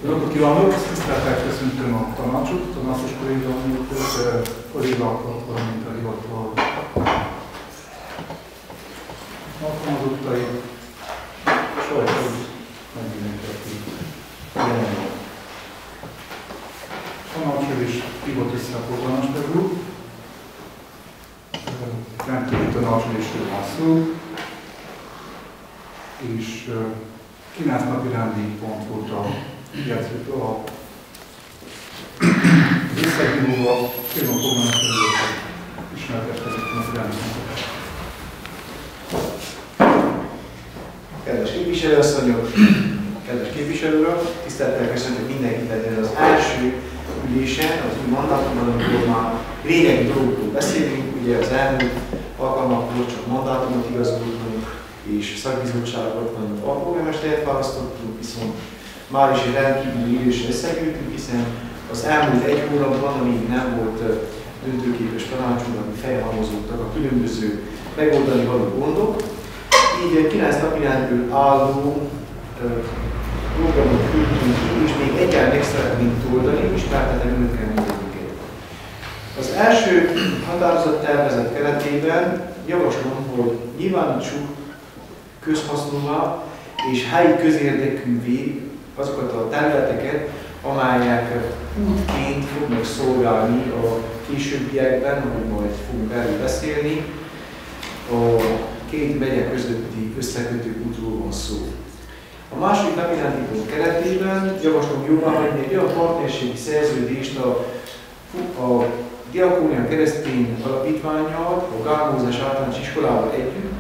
Napot kívánok! Tisztelettel köszöntöm a tanácsot, tanácsos kollégákat, valamint a hivatal alkalmazottai, sajtót, meg mindenki, aki jelen van. Tanácsülés hívott össze a polgármester úr. Rendkívüli tanácsülésről van szó, és 9 napi rendi pont volt a jegyzőtől az összehívóval, kérem a polgármester úr, ismertetkezik a napi rendi pontokat. Kedves képviselőasszonyok, kedves képviselőről, tisztelettel köszöntök mindenkit az első ülésen, az új mandátumban, amikor már lényegi dolgokról beszélünk. Ugye az elmúlt alkalmakkor csak mandátumot igazoltunk, és szakbizottságot, vagy alpolgármestert választottunk, viszont már is egy rendkívüli ülésre összegyűltünk, hiszen az elmúlt egy hónapban, amíg nem volt döntőképes tanácsunk, ami felhalmozódtak a különböző megoldani való gondok, így 9 napirendből álló programot küldtünk ki, és még egyáltalán meg szeretnénk toldani, és ismertetem önökkel mindegyiket. Az első határozattervezet keretében javaslom, hogy nyilvánítsuk közhasznúvá és helyi közérdekűvé azokat a területeket, amelyek útként fognak szolgálni a későbbiekben, ahogy majd fogunk erről beszélni. A két megye közötti összekötő útról van szó. A második napirendi pont keretében javaslom jóváhagyni egy olyan partnerségi szerződést a Diakónia Keresztény Alapítvánnyal, a Gálmózes Általános Iskolával együtt,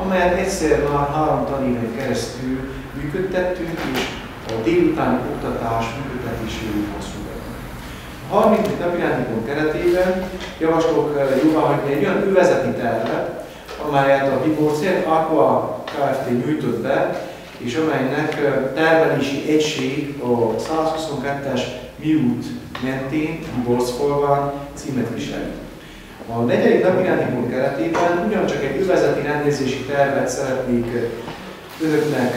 amelyet egyszer már 3 tanéven keresztül működtettünk, és a délutáni oktatás működtetéséről van szó. A 30. napirendi pont keretében javaslok jóváhagyni egy olyan övezeti tervet, amelyet a Viborcél Aqua Kft. Nyújtott be, és amelynek termelési egység a 122-es Miút mentén, Viborcfalván címet viseli. A 4. napirendi pont keretében ugyancsak egy övezeti rendezési tervet szeretnék önöknek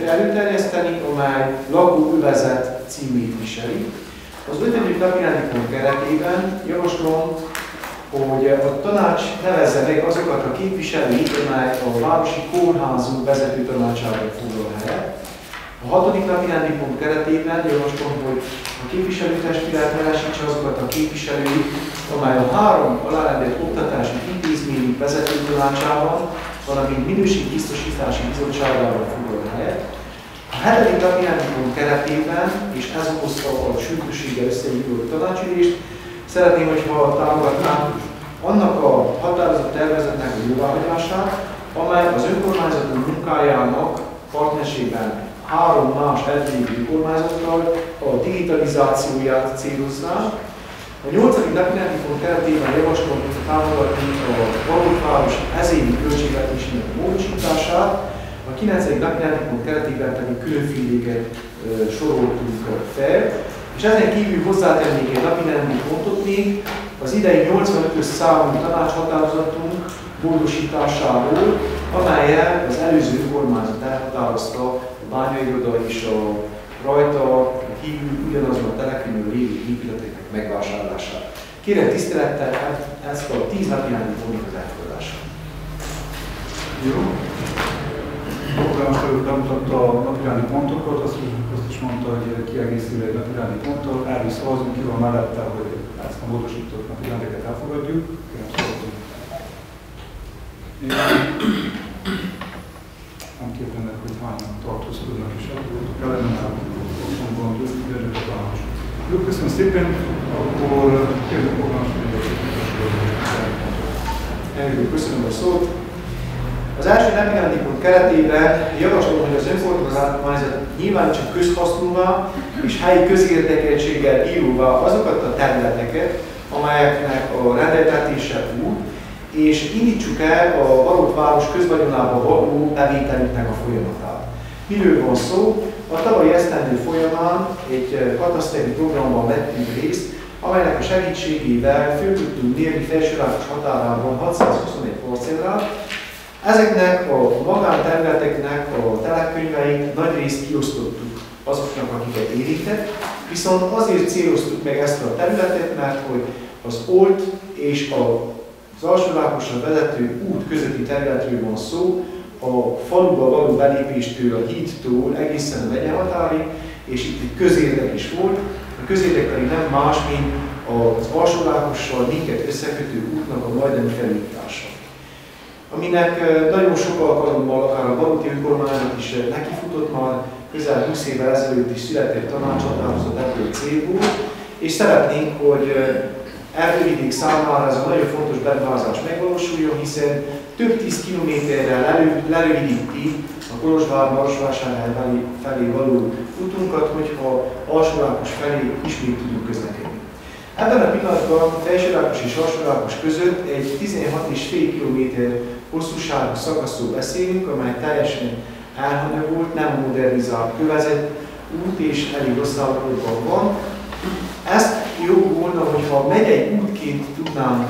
előterjeszteni, amely lakóövezet címét viseli. Az 5. napirendi pont keretében javaslom, hogy a tanács nevezze meg azokat a képviselőit, amely a Városi Kórházunk vezető tanácsában foglal helyet. A 6. napirendi pont keretében javaslom, hogy a képviselőtestület nevesítse azokat a képviselőit, amely a 3 alárendelt oktatási intézményi vezető tanácsában, valamint minőségbiztosítási bizottságában foglal helyet. A 7. napirendi pont keretében, és ez okozta a sürgősséggel összehívott tanácsülést, szeretném, hogyha támogatnánk annak a határozat tervezetnek a jóváhagyását, amely az önkormányzatok munkájának partnerségben 3 más eltérő önkormányzattal a digitalizációját célozná. A 8. napirendi pont keretében javaslom támogatni a Valótváros ezévi költségvetésének módosítását, a 9. napirendi pont keretében pedig különféléket soroltunk fel, és ezen kívül hozzátennék egy napirendi pontot még az idei 85-ös számú tanácshatározatunk módosításáról, amellyel az előző önkormányzat elhatározta a bányairoda és a rajta kívül ugyanazon a telephelyről lévő épületeknek megvásárlását. Kérem tisztelettel ezt a 10 napirendi pontot elfogadását. Jó. Polgármester úr bemutatta a napirendi pontokat, azt is mondta, hogy kiegészül egy napirendi ponttal, erről szavazunk, ki van mellette, hogy ezt a módosított napirendeket elfogadjuk. Kérem szavazunk. Nem kérdenek, hogy hányan tartózkodnak, és elfogadtuk ellene, otthon van, gyerünk a tanács. Jó, köszönöm szépen, akkor kérdezik a polgármester úr. Köszönöm a szót. Az első napirendi pont keretében javaslom, hogy az önkormányzat nyilvánítsa közhasznúvá és helyi közérdekeltséggel bíróvá azokat a területeket, amelyeknek a rendeltetése út, és indítsuk el a Valótváros közvagyonába való bevételüknek a folyamatát. Miről van szó? A tavalyi esztendő folyamán egy kataszteri programban vettünk részt, amelynek a segítségével föl tudtunk mérni felsőváros határában 621 parcellát. Ezeknek a magánterületeknek a telekkönyveit nagy részt kiosztottuk azoknak, akiket érintett, viszont azért céloztuk meg ezt a területet, mert hogy az Olt és az Alsó-Rákosra vezető út közötti területről van szó, a faluba való belépéstől, a hídtól egészen a megye határig, és itt egy közérdek is volt. A közérdek pedig nem más, mint az Alsó-Rákossal minket összekötő útnak a majdani felújítása. Aminek nagyon sok alkalommal, akár a Baróti önkormányzat is nekifutott, már közel 20 évvel ezelőtt is született tanácshatározat ebből célból, és szeretnénk, hogy Erdővidék számára ez a nagyon fontos beruházás megvalósuljon, hiszen több 10 kilométerrel lerövidíti a Kolozsvár-Marosvásárhely felé való utunkat, hogyha Alsó-Rákos felé ismét tudunk közlekedni. Ebben a pillanatban Felső-Rákos és Alsó-Rákos között egy 16,5 km hosszúságú szakaszról beszélünk, amely teljesen elhanyagolt, nem modernizált kövezett út és elég rossz állapotban van. Ezt jó volna, hogyha megyei útként tudnánk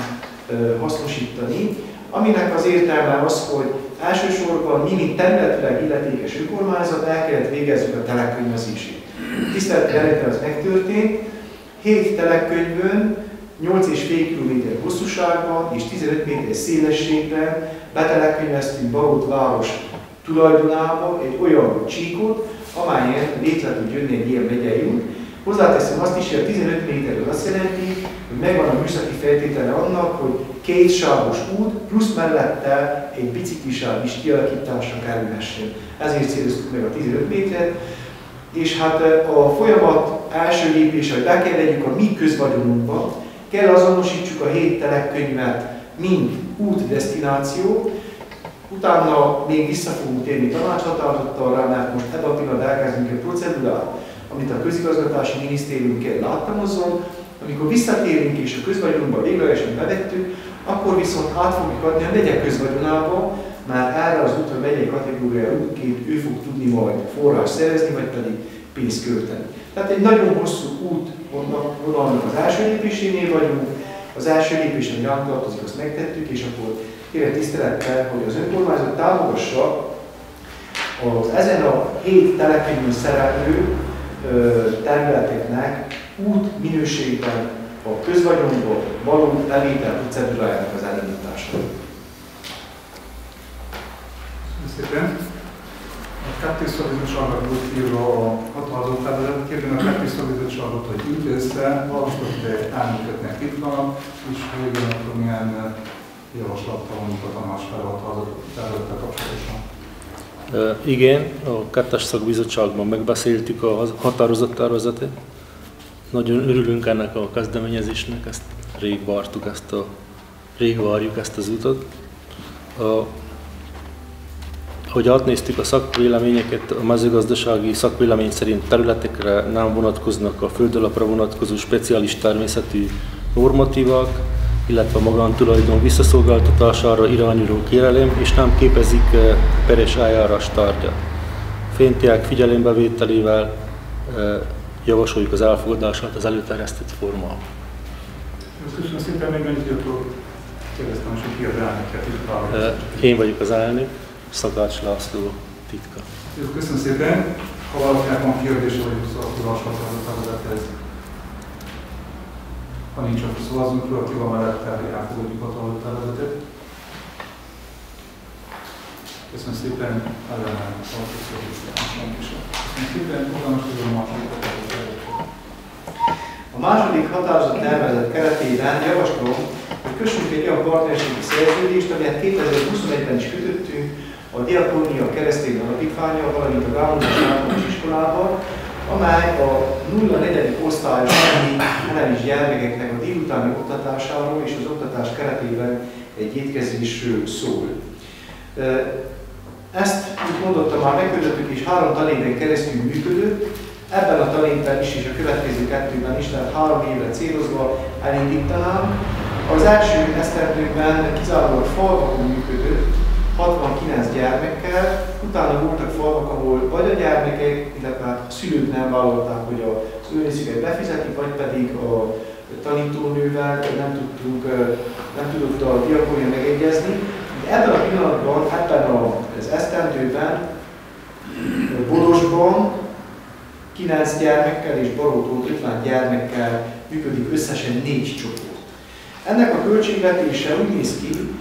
hasznosítani, aminek az értelme az, hogy elsősorban mi, mint területileg illetékes önkormányzat el kellett végezzük a telekkönyvezését. Tisztelt jeleneten az megtörtént, 7 telekkönyvön 8,5 km hosszúságban és 15 méter szélességben betelekkönyveztünk Barót város tulajdonába egy olyan csíkot, amelyen létre tud jönni egy ilyen megyei út. Hozzáteszem azt is, hogy a 15 méter az azt jelenti, hogy megvan a műszaki feltétele annak, hogy kétsávos út plusz mellette egy biciklisáv is kialakításra kerülhessen. Ezért céloztuk meg a 15 métert, és hát a folyamat első lépése, hogy be kell vegyük a mi közvagyonunkba, kell azonosítsuk a 7 telekkönyvet, mint útdesztináció, utána még vissza fogunk térni tanácshatározattal rá, mert most ebben a pillanatban elkezdünk egy procedúrát, amit a közigazgatási minisztérium kell láttamozzon. Amikor visszatérünk és a közvagyonunkba véglegesen bevettük, akkor viszont át fogjuk adni a megye közvagyonába, mert erre az útra megyei kategóriára útként ő fog tudni majd forrás szerezni, vagy pedig pénzt költeni. Tehát egy nagyon hosszú útvonalnak az első lépésénél vagyunk, az első lépés, ami ránk tartozik, azt megtettük, és akkor kérem tisztelettel, hogy az önkormányzat támogassa az ezen a 7 telekkönyvön szereplő területeknek út minőségben a közvagyonból való bevétel procedúrájának az elindítását. Szépen. A kettős szakbizottságnak volt írva a hatalmazott területet, kérdem a kettős szakbizottságot, hogy ült össze, valósított egy elműködnek itt van, és végül akkor milyen javaslattal mondjuk a tanács fel a hatalmazott területtel kapcsolatosan. Igen, a kettes szakbizottságban megbeszéltük a határozott tervezetet. Nagyon örülünk ennek a kezdeményezésnek, ezt rég várjuk ezt az utat. Ahogy átnéztük a szakvéleményeket, a mezőgazdasági szakvélemény szerint területekre nem vonatkoznak a földalapra vonatkozó speciális természetű normatívák, illetve a magántulajdon visszaszolgáltatására irányuló kérelem, és nem képezik peres eljárás tárgyát. Fentiek figyelembevételével javasoljuk az elfogadását az előterjesztett formában. Köszönöm szépen, még annyit, akkor kérdeztem, hogy ki az elnök. Én vagyok az elnök, Szakács László titka. Köszönöm szépen. Ha valakinek van kérdése, vagy akkor hasonlóan ha nincs, akkor szavazunk róla, aki van mellette, hogy elfogadjuk a tervezetet. Köszönöm szépen, ellenen Köszönöm szépen, a második határozat tervezet keretében javaslom, hogy kössünk egy olyan partnerségi szerződést, amelyet 2021-ben is kötöttünk a Diakónia Keresztény Alapítvánnyal, valamint a Gámondás Általános Iskolával, amely a 0-4. osztályos nevelés gyermekeknek a délutáni oktatásáról és az oktatás keretében egy étkezésről szól. Ezt, úgy mondottam, már megkötöttük és 3 tanéven keresztül működött, ebben a tanévben is és a következő 2-ben is, tehát 3 évre célozva elindítanám. Az első esztendőkben kizárólag falvakon működött, 69 gyermekkel, utána voltak falvak, ahol vagy a gyermekek, illetve a szülők nem vállalták, hogy az ő részüket befizetik, vagy pedig a tanítónővel nem tudott a diakónia megegyezni. Ebben a pillanatban, ebben esztendőben Bodosban 9 gyermekkel és Baróton 50 gyermekkel működik összesen 4 csoport. Ennek a költségvetése úgy néz ki,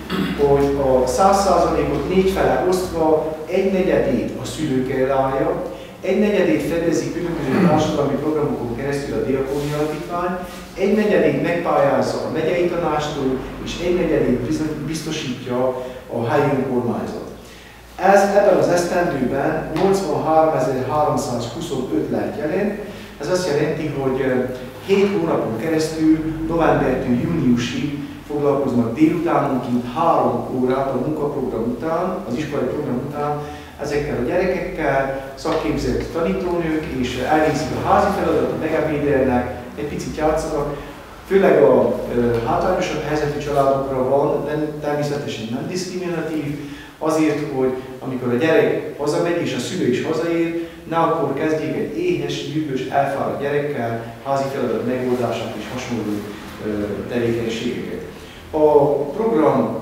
hogy a 100%-ot 4 fele osztva 1/4 a szülők ellátja, 1/4 fedezi különböző társadalmi programokon keresztül a Diakónia Alapítvány, 1/4 megpályázza a megyei tanástól, és 1/4 biztosítja a helyi önkormányzat. Ez ebben az esztendőben 83.325 lett jelent. Ez azt jelenti, hogy 7 hónapon keresztül, novembertől júniusig foglalkoznak délutánonként 3 órát a munkaprogram után, az iskolai program után ezekkel a gyerekekkel, szakképzett tanítónők, és elvégzik a házi feladatot, megebédelnek, egy picit játszanak. Főleg a hátrányosabb helyzetű családokra van, de természetesen nem diszkriminatív, azért, hogy amikor a gyerek hazamegy és a szülő is hazaér, ne akkor kezdjék egy éhes, dühös, elfáradt gyerekkel házi feladat megoldását és hasonló tevékenységeket. A program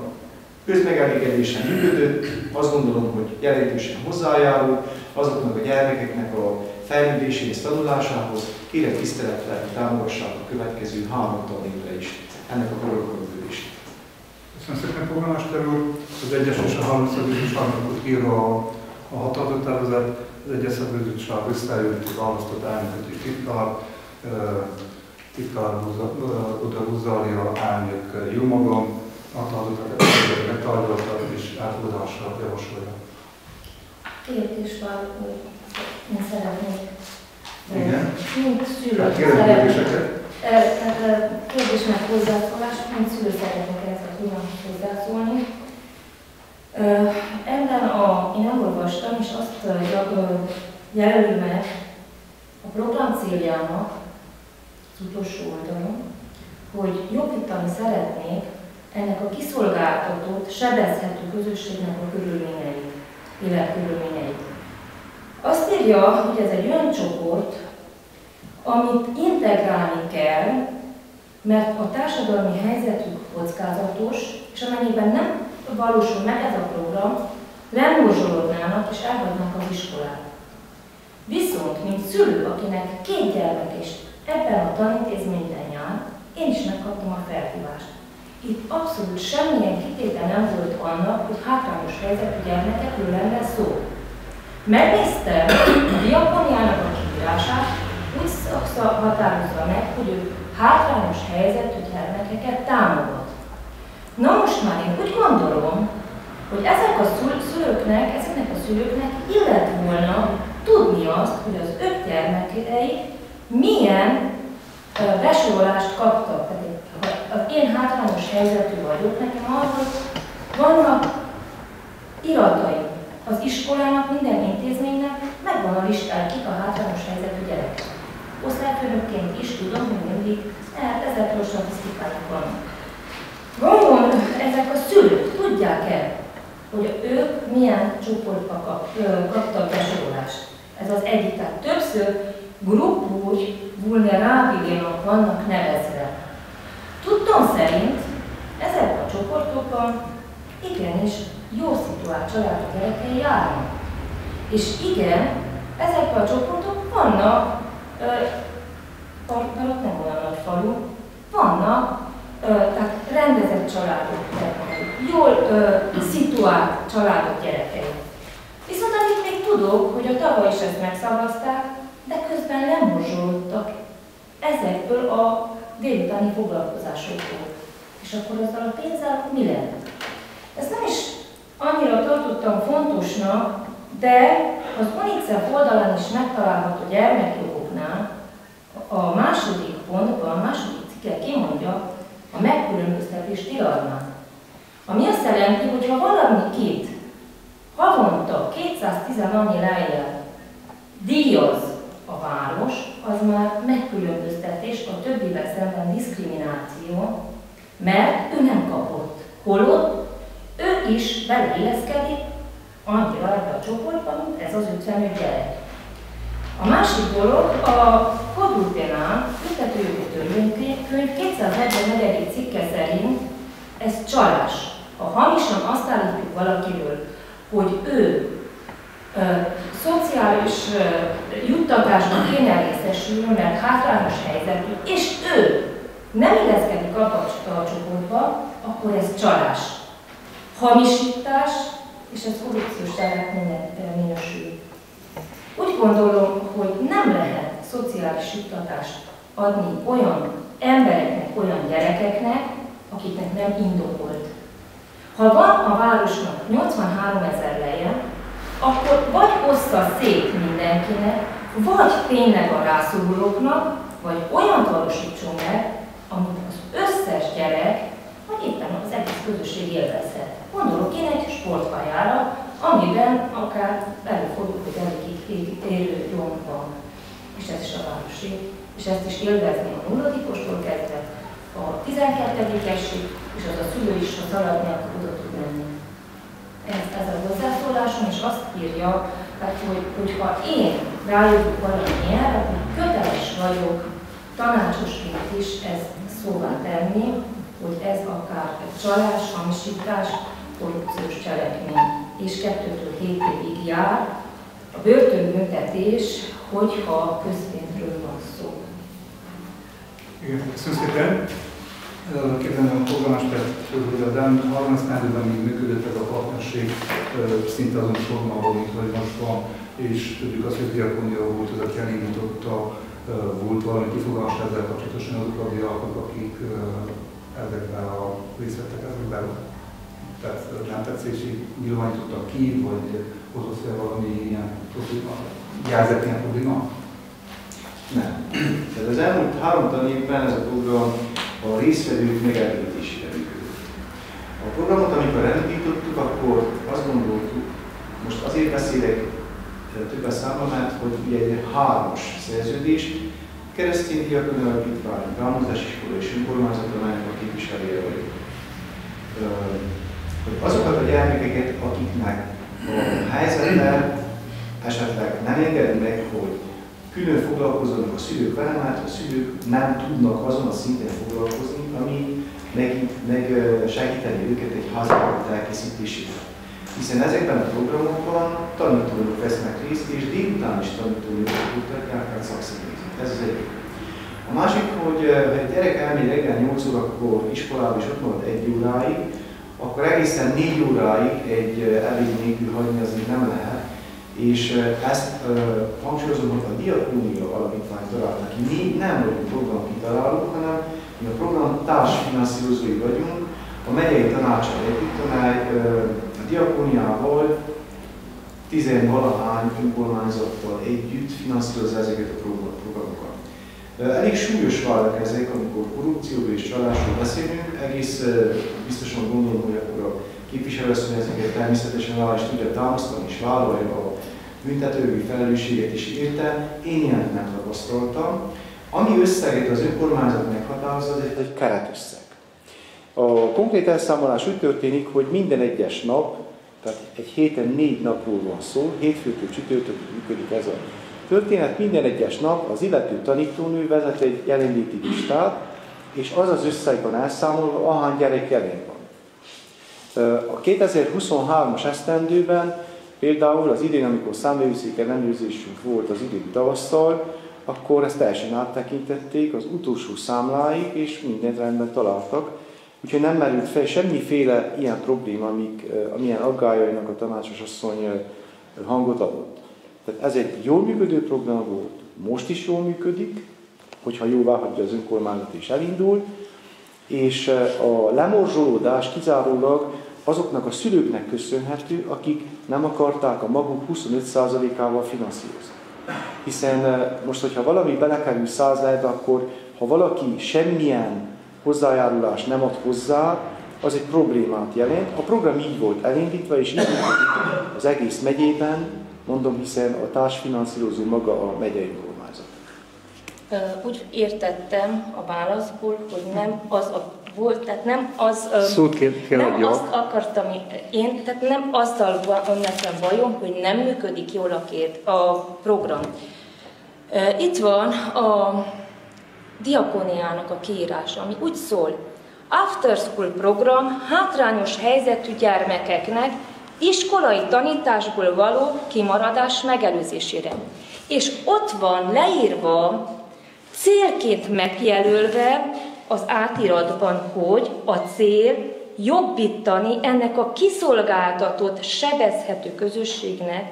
közmegelégedésen működött, azt gondolom, hogy jelentősen hozzájárul azoknak a gyermekeknek a fejlődéséhez, tanulásához. Kérem tisztelettel támogassák a következő 3 tanévre is ennek a programnak működését. Köszönöm szépen, polgármester úr! Az egyes és a 30. bizottságot írva a határozattervezet, az egyes bizottság összeült, választott elnököt és titkár Uda Húzália, elnök jó magam, határozatokat megtárgyalta és elfogadásra javasolja. Kérdés van, hogy én szeretnék. Igen? Mint szülő kérdés meg hozzászólás, mint szülő szeretnék ezzel tudnak hozzászólni. Én elolvastam, és azt jelöli meg a program céljának, az utolsó oldalon, hogy jobbítani szeretnék ennek a kiszolgáltatott, sebezhető közösségnek a körülményeit, életkörülményeit. Azt írja, hogy ez egy olyan csoport, amit integrálni kell, mert a társadalmi helyzetük kockázatos, és amennyiben nem valósul meg ez a program, lemorzsolódnának és elhagynak az iskolát. Viszont, mint szülő, akinek 2 gyermek is ebben a tanintézményben jár, én is megkaptam a felhívást. Itt abszolút semmilyen kitétel nem volt annak, hogy hátrányos helyzetű gyermekekről lenne szó. Megnéztem a Diakóniának a kiírását, úgy határozza meg, hogy ő hátrányos helyzetű gyermekeket támogat. Na most már én úgy gondolom, hogy ezeknek a szülőknek illet volna tudni azt, hogy az 5 gyermekeik milyen besorolást kaptak. Tehát az én hátrányos helyzetű vagyok, nekem arról vannak irataim. Az iskolának, minden intézménynek megvan a listája, kik a hátrányos helyzetű gyerekek. Osztályfőnökként is tudom, hogy mindig ezekről statisztikáink vannak. Vajon ezek a szülők tudják-e, hogy ők milyen csoportba kaptak besorolást? Ez az egyik, tehát többször grupúgy vulnerábilénak vannak nevezve. Tudtom szerint ezek a csoportokban igenis jó szituált családok gyerekei járnak. És igen, ezekben a csoportok vannak, Parkpalot nem olyan nagy falu, vannak tehát rendezett családok gyerekei, jól szituált családok gyerekei. Viszont amit még tudok, hogy a tavaly is ezt megszavazták, de közben lemorzsolódtak ezekből a délutáni foglalkozásokból. És akkor azzal a pénzzel mi lett? Ezt nem is annyira tartottam fontosnak, de az UNICEF oldalán is megtalálható gyermekjogoknál a második pontban, a második cikke kimondja a megkülönböztetés tilalmát. Ami azt jelenti, hogy ha valamikit havonta 210 annyi lejjel díjaz a város, az már megkülönböztetés, a többivel szemben diszkrimináció, mert ő nem kapott. Holott ő is beleilleszkedik annyira ebbe a csoportba, mint ez az 55 gyerek. A másik dolog, a Codul Penal büntetőjogi törvénykönyv 244. cikke szerint ez csalás. Ha hamisan azt állítjuk valakiről, hogy ő szociális juttatásban kéne részesüljön, mert hátrányos helyzetű, és ő nem illeszkedik abba a csoportba, akkor ez csalás, hamisítás, és ez korrupciós cselekménynek minősül. Úgy gondolom, hogy nem lehet szociális juttatást adni olyan embereknek, olyan gyerekeknek, akiknek nem indokolt. Ha van a városnak 83 000 leje, akkor vagy ossza szét mindenkinek, vagy tényleg a rászorulóknak, vagy olyan valósítson meg, amit az összes gyerek, vagy éppen az egész közösség élvezhet. Gondolok én egy sportpályára, amiben akár előfordul, hogy elég érő gyomb van, és ez is a városi, és ezt is élvezni a 0-tól kezdve a 12-esig, és az a szülő is az alap nélkül oda tud menni. Ez a hozzászólásom, és azt írja, hát, hogyha én rájövök valamilyen, akkor köteles vagyok tanácsosként is ezt szóvá tenni, hogy ez akár csalás, hamisítás, korrupciós cselekmény, és 2-től 7 évig jár a börtönbüntetés, hogyha közpénzről van szó. Igen, köszönöm szépen. Kérdezem a polgármestert, hogy a DEM 30 esztendőben még működött ez a partnerség szinte azon formában, mint hogy most van, és tudjuk azt, hogy a Diakónia volt az, aki elindította, volt valami kifogást ezzel kapcsolatosan azok a diákok, akik ezekben részt vettek ezekben. Tehát nem tetszési nyilvánítottak ki, vagy hozott fel valami ilyen probléma, jelzett ilyen probléma? Nem. Tehát az elmúlt 3 tanévben ez a program a résztvevők megelőzésére működött. A programot, amikor elindítottuk, akkor azt gondoltuk, most azért beszélek többes számban, mert hogy ugye egy 3-as szerződés, Keresztény Diakónia Alapítvány, Rámozási Iskola és Önkormányzatománynak a képviselője vagyok. Hogy azokat a gyermekeket, akiknek a helyzetben esetleg nem engedi meg, hogy külön foglalkozzanak a szülők vele, mert a szülők nem tudnak azon a szinten foglalkozni, ami meg segíteni őket egy házalapot elkészítésében. Hiszen ezekben a programokban tanítónők vesznek részt, és délután is tanítónők tudják át szakszemlézni. Ez az egyik. A másik, hogy ha egy gyerek elmegy reggel 8 órakor iskolába és ott marad 1 óráig, akkor egészen 4 óráig egy ebéd nélkül hagyni azért nem lehet. És ezt hangsúlyozom, hogy a Diakónia Alapítvány találta ki. Mi nem vagyunk program kitalálók, hanem mi a program társfinanszírozói vagyunk, a megyei tanácssal együtt, amely a Diakóniával 10-valahány önkormányzattal együtt finanszírozza ezeket a programokat. Elég súlyos vállak ezek, amikor korrupcióról és csalásról beszélünk. Egész biztosan gondolom, hogy akkor a képviselőasszony ezeket természetesen alá is tudja támasztani és vállalja a büntetőjogi felelősséget is érte. Én ilyet nem tapasztaltam. Ami összeget az önkormányzat meghatározza, ez egy keretösszeg. A konkrét elszámolás úgy történik, hogy minden egyes nap, tehát egy héten 4 napról van szó, hétfőtől csütörtökig működik ez a történet, minden egyes nap az illető tanítónő vezet egy jelenléti listát, és az az összeg van elszámolva, ahány gyerek jelen van. A 2023-as esztendőben például az idén, amikor számvevőszék ellenőrzésünk volt az idén tavasszal, akkor ezt teljesen áttekintették az utolsó számláig, és mindent rendben találtak. Úgyhogy nem merült fel semmiféle ilyen probléma, amilyen aggályainak a tanácsos asszony hangot adott. Tehát ez egy jól működő program volt, most is jól működik, hogyha jóvá hagyja az önkormányzat és elindul, és a lemorzsolódás kizárólag azoknak a szülőknek köszönhető, akik nem akarták a maguk 25%-ával finanszírozni. Hiszen most, hogyha valami belekerül 100 lehet, akkor ha valaki semmilyen hozzájárulást nem ad hozzá, az egy problémát jelent. A program így volt elindítva, és így működik az egész megyében, mondom, hiszen a társfinanszírozó maga a megyei önkormányzat. Úgy értettem a válaszból, hogy nem az a volt, tehát nem az, nem azt akartam én, tehát nem azzal van nekem bajom, hogy nem működik jól a program. Itt van a Diakóniának a kiírása, ami úgy szól, After School program hátrányos helyzetű gyermekeknek iskolai tanításból való kimaradás megelőzésére. És ott van leírva, célként megjelölve az átiratban, hogy a cél jobbítani ennek a kiszolgáltatott, sebezhető közösségnek,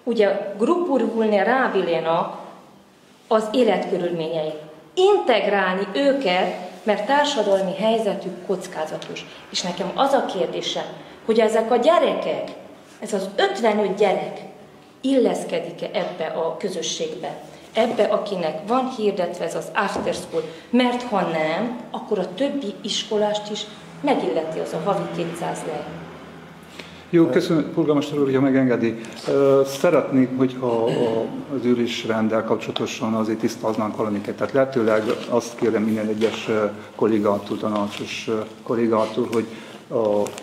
ugye grupur vulnerabilénak az életkörülményeit. Integrálni őket, mert társadalmi helyzetük kockázatos. És nekem az a kérdésem, hogy ezek a gyerekek, ez az 55 gyerek illeszkedik-e ebbe a közösségbe, ebbe, akinek van hirdetve ez az after school, mert ha nem, akkor a többi iskolást is megilleti az a havi 200 lej. Jó, köszönöm, polgármester úr, hogyha megengedi. Szeretnék, hogyha az ülésrenddel kapcsolatosan azért tisztáznánk valamiket. Tehát lehetőleg azt kérem minden egyes kollégától, tanácsos kollégától,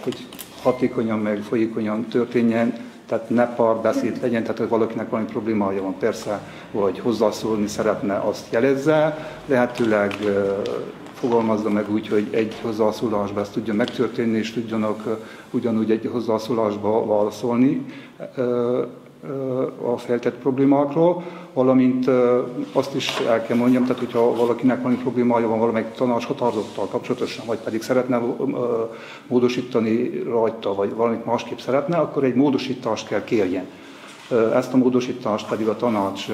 hogy hatékonyan meg folyékonyan történjen, tehát ne párbeszéd legyen, tehát hogy valakinek valami problémája van persze, vagy hozzászólni szeretne, azt jelezze. Lehetőleg fogalmazza meg úgy, hogy egy hozzászólásban ez tudjon megtörténni, és tudjanak ugyanúgy egy hozzászólásba válaszolni a feltett problémákról, valamint azt is el kell mondjam, tehát hogyha valakinek valami problémája van valamelyik tanács határozattal kapcsolatosan, vagy pedig szeretne módosítani rajta, vagy valamit másképp szeretne, akkor egy módosítást kell kérjen. Ezt a módosítást pedig a tanács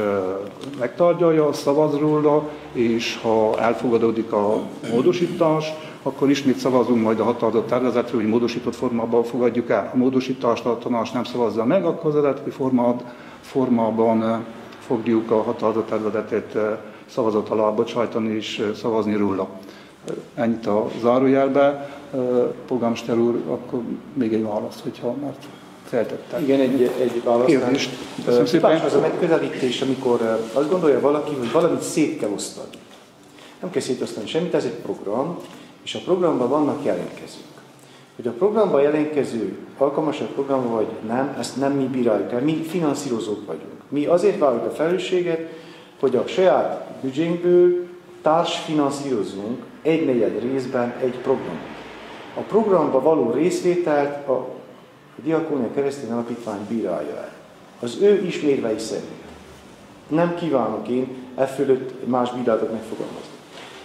megtárgyalja, szavaz róla, és ha elfogadódik a módosítás, akkor ismét szavazunk majd a határozott tervezetről, hogy módosított formában fogadjuk el. A módosítást a tanács nem szavazza meg, akkor az eredeti formában fogjuk a határozott tervezetet szavazat alá bocsájtani és szavazni róla. Ennyit a zárójelbe. Polgármester úr, akkor még egy válasz, hogyha már feltettem. Igen, egy választ. Köszönöm szépen. Az a megközelítés, amikor azt gondolja valaki, hogy valamit szét kell osztani. Nem kell szétosztani semmit, ez egy program, és a programban vannak jelentkezők. Hogy a programban jelentkező alkalmas a programban vagy nem, ezt nem mi bíráljuk el, mi finanszírozók vagyunk. Mi azért vállaljuk a felelősséget, hogy a saját büdzsénkből társfinanszírozunk 1/4 részben egy programot. A programban való részvételt a Diakónia Keresztény Alapítvány bírálja el. Az ő ismérvei szerint. Nem kívánok én e fölött más bírálatot megfogalmazni.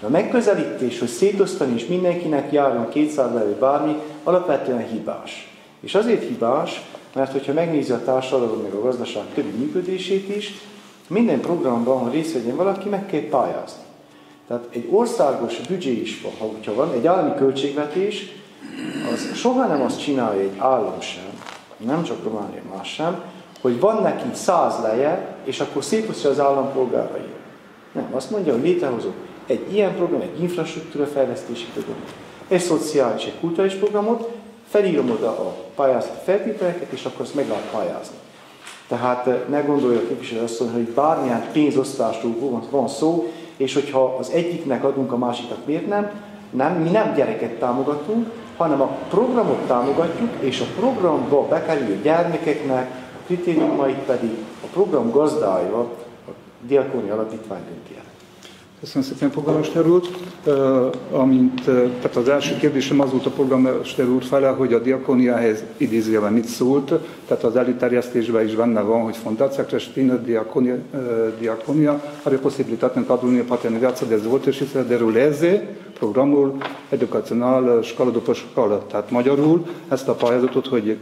A megközelítés, hogy szétosztani és mindenkinek járjon 200 elő bármi, alapvetően hibás. És azért hibás, mert hogyha megnézi a társadalom meg a gazdaság többi működését is, minden programban, ha részt vegyen valaki, meg kell pályázni. Tehát egy országos büdzsé is van, ha van, egy állami költségvetés, az soha nem azt csinálja egy állam sem, nem csak Románia, más sem, hogy van neki 100 leje, és akkor szétosztja az állampolgáraira. Nem, azt mondja, hogy létrehozok egy ilyen program, egy infrastruktúra fejlesztési programot, egy szociális, egy kulturális programot, felírom oda a pályázati feltételeket, és akkor azt meg lehet pályázni. Tehát ne gondolja a képviselő azt mondani, hogy bármilyen pénzosztásról van szó, és hogyha az egyiknek adunk, a másiknak miért nem? Nem, mi nem gyereket támogatunk, hanem a programot támogatjuk, és a programba bekerülő gyermekeknek a kritériumait pedig a program gazdája, a Diakónia Alapítvány dönti el. Köszönöm szépen, polgármester úr. Tehát az első kérdésem az volt a polgármester úr fele, hogy a diakóniához idézőjelben mit szólt, tehát az előterjesztésben is benne van, hogy Fondația Creștină Diaconia are posibilitatea în cadrul unei parteneriat să dezvolte și să deruleze programul educațional școală după școală. Tehát magyarul ezt a pályázatot, hogy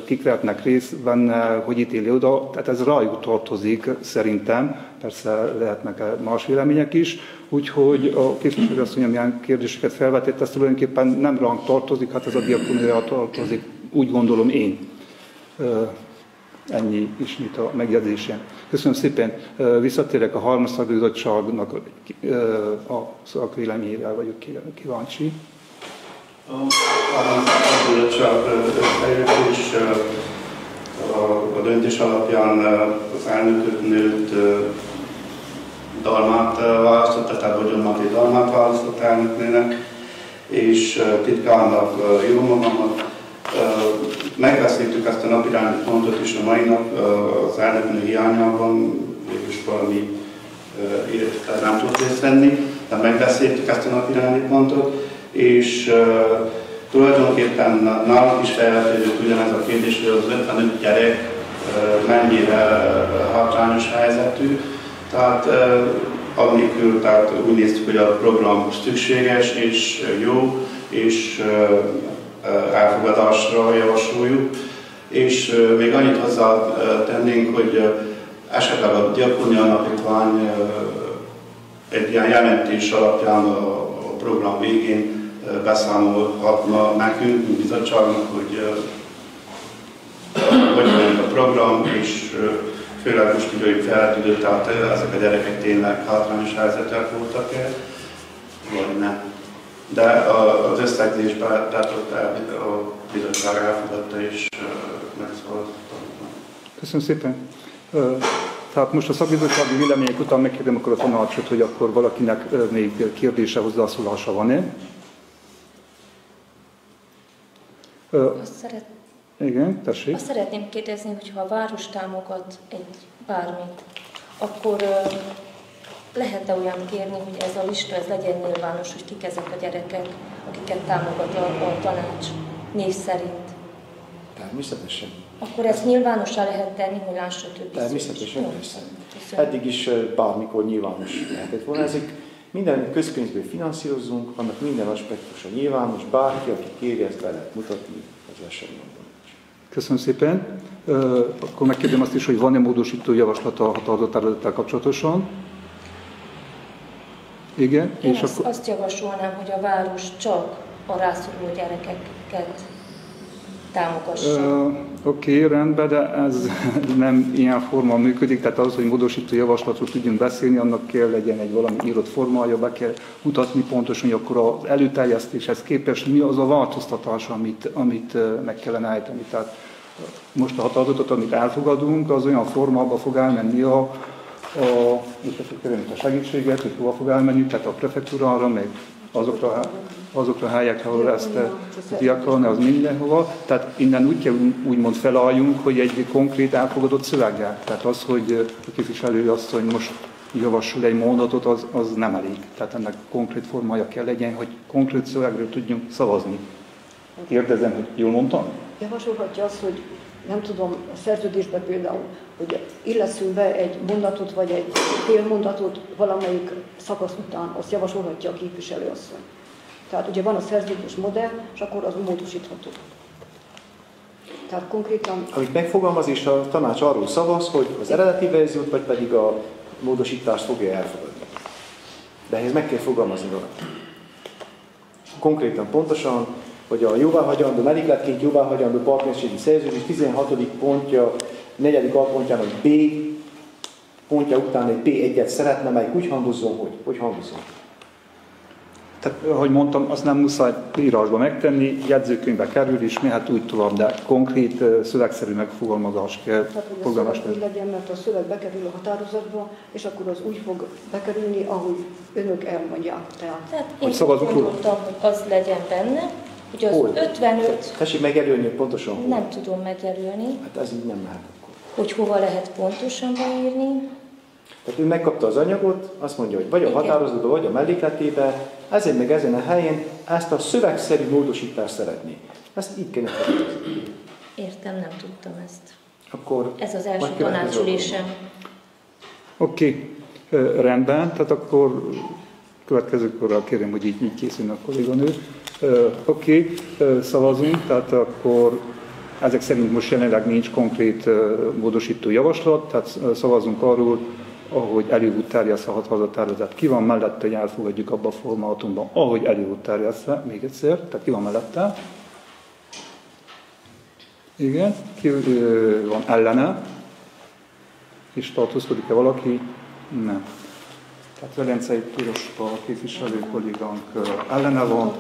kik vehetnek részt benne, hogy ítéli oda, tehát ez rájuk tartozik szerintem, persze lehetnek más vélemények is, úgyhogy a képviselőasszony, amilyen kérdéseket felvetett, ez tulajdonképpen nem ránk tartozik, hát ez a diakóniára tartozik, úgy gondolom én. Ennyi ismét a megjegyzésem. Köszönöm szépen. Visszatérek a harmadik szakbizottságnak a szakvéleményére vagyok kíváncsi. A harmadik szakbizottság eljött is a döntés alapján az elnöknőt dalmát választotta, tehát Bogyón Máté dalmát választott elnöknőnek, és titkárnak jó magamat. Megbeszéltük ezt a napirendi pontot is a mai nap az elnöknő hiányában, mégis valami nem tud részt venni, de megbeszéltük ezt a napirendi pontot, és Tulajdonképpen nálunk is felvetődött ugyanez a kérdés, hogy az 55 gyerek mennyire hátrányos helyzetű. Tehát amikor tehát úgy néztük, hogy a program szükséges és jó, és elfogadásra javasoljuk. És még annyit hozzá tennénk, hogy esetleg a Diakónia Alapítvány egy ilyen jelentés alapján a program végén beszámolhatna nekünk, mint bizottságnak, hogy van a program, és főleg most időig feltűnött, tehát ezek a gyerekek tényleg hátrányos helyzetek voltak-e, vagy nem. De az összegzésben tehát ott a bizottság elfogadta és megszavazott. Köszönöm szépen. Tehát most a szakbizottsági vélemények után megkérdem akkor a tanácsot, hogy akkor valakinek még kérdése, hozzászólása van-e? Igen, tessék. Azt szeretném kérdezni, hogy ha a város támogat egy bármit, akkor lehet-e olyan kérni, hogy ez a lista ez legyen nyilvános, hogy kik ezek a gyerekek, akiket támogat a tanács név szerint? Természetesen. Akkor ezt nyilvánossá lehet tenni, hogy lássa többi. Természetesen. Eddig is bármikor nyilvános lehetett volna. Ezek minden közpénzből finanszírozunk, annak minden aspektusa nyilvános, bárki, aki kéri, ezt be lehet mutatni az eseményben. Köszönöm szépen. Akkor megkérdem azt is, hogy van-e módosító javaslata a határozattervezettel kapcsolatosan? Igen. Én és akkor... azt javasolnám, hogy a város csak a rászoruló gyerekeket támogassa. Oké, rendben, de ez nem ilyen formán működik, tehát az, hogy módosító javaslatról tudjunk beszélni, annak kell legyen egy valami írott formája, be kell mutatni pontosan, hogy akkor az előterjesztéshez képest mi az a változtatás, amit meg kellene állítani. Tehát most a határozatot, amit elfogadunk, az olyan formában fog elmenni a segítséget, hogy hova fog elmenni, tehát a prefektúrára, meg azokra a helyekre, ahol ezt diakolni, az mindenhova. Tehát innen úgy kell úgymond felálljunk, hogy egy konkrét elfogadott szöveggel. Tehát az, hogy a képviselő azt, hogy most javasol egy mondatot, az nem elég. Tehát ennek konkrét formája kell legyen, hogy konkrét szövegről tudjunk szavazni. Kérdezem, hogy jól mondtam? Javasolhatja azt, hogy nem tudom, a szerződésben például, hogy illeszünk be egy mondatot vagy egy félmondatot valamelyik szakasz után, azt javasolhatja a képviselőasszony. Tehát ugye van a szerződés modell, és akkor az módosítható. Tehát konkrétan... Amit megfogalmaz, és a tanács arról szavaz, hogy az eredeti verziót, vagy pedig a módosítást fogja elfogadni. De ehhez meg kell fogalmazni valamit. Konkrétan, pontosan, hogy a jóváhagyandó, mellékletként jóváhagyandó partnerségi szerződés 16. pontja, 4. alpontjának B pontja után egy P1-et szeretne, melyik úgy hangozzon, hogy hangozzon. Tehát, ahogy mondtam, azt nem muszáj írásba megtenni, jegyzőkönyvbe kerül, és mehet úgy tovább, de konkrét szövegszerű megfogalmazás kell. Tehát, hogy a szöveg úgy legyen, mert a szöveg bekerül a határozatba, és akkor az úgy fog bekerülni, ahogy önök elmondják. Tehát én gondoltam, hogy az legyen benne, hogy az 55... Tessék megjelölni pontosan hol? Nem tudom megjelölni. Hát ez így nem lehet akkor. Hogy hova lehet pontosan beírni. Tehát ő megkapta az anyagot, azt mondja, hogy vagy a határozatban, vagy a mellékletében, ezért meg ezen a helyén ezt a szövegszerű módosítást szeretné. Ezt így kéne feltételezni. Értem, nem tudtam ezt. Akkor ez az első tanácsülésem. Oké, rendben, tehát akkor következőkorral kérem, hogy így készüljön a kolléganő. Oké, szavazunk, tehát akkor ezek szerint most jelenleg nincs konkrét módosító javaslat, tehát szavazunk arról, ahogy elő volt terjesztve a határozattervezet. Ki van mellette, hogy elfogadjuk abba a formátumban, ahogy elő volt terjesztve, még egyszer, tehát ki van mellette? Igen, ki van ellene? És tartózkodik-e valaki? Nem. Tehát Velencei Piroska képviselő kollégánk ellene van.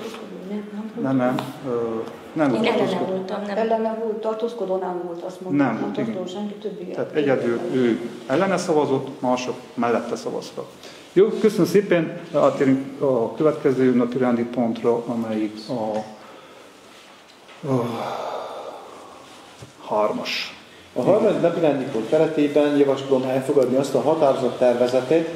Nem én ellene voltam, nem. Ellene volt, tartózkodó nem volt, azt mondtam. Nem tartózkodó senki többi. Tehát egyedül ő ellene szavazott, mások mellette szavaztak. Jó, köszönöm szépen. Átérünk a következő napirendi pontra, amelyik a 3-as. A harmadik napirendi pont keretében javaslom elfogadni azt a határozattervezetet,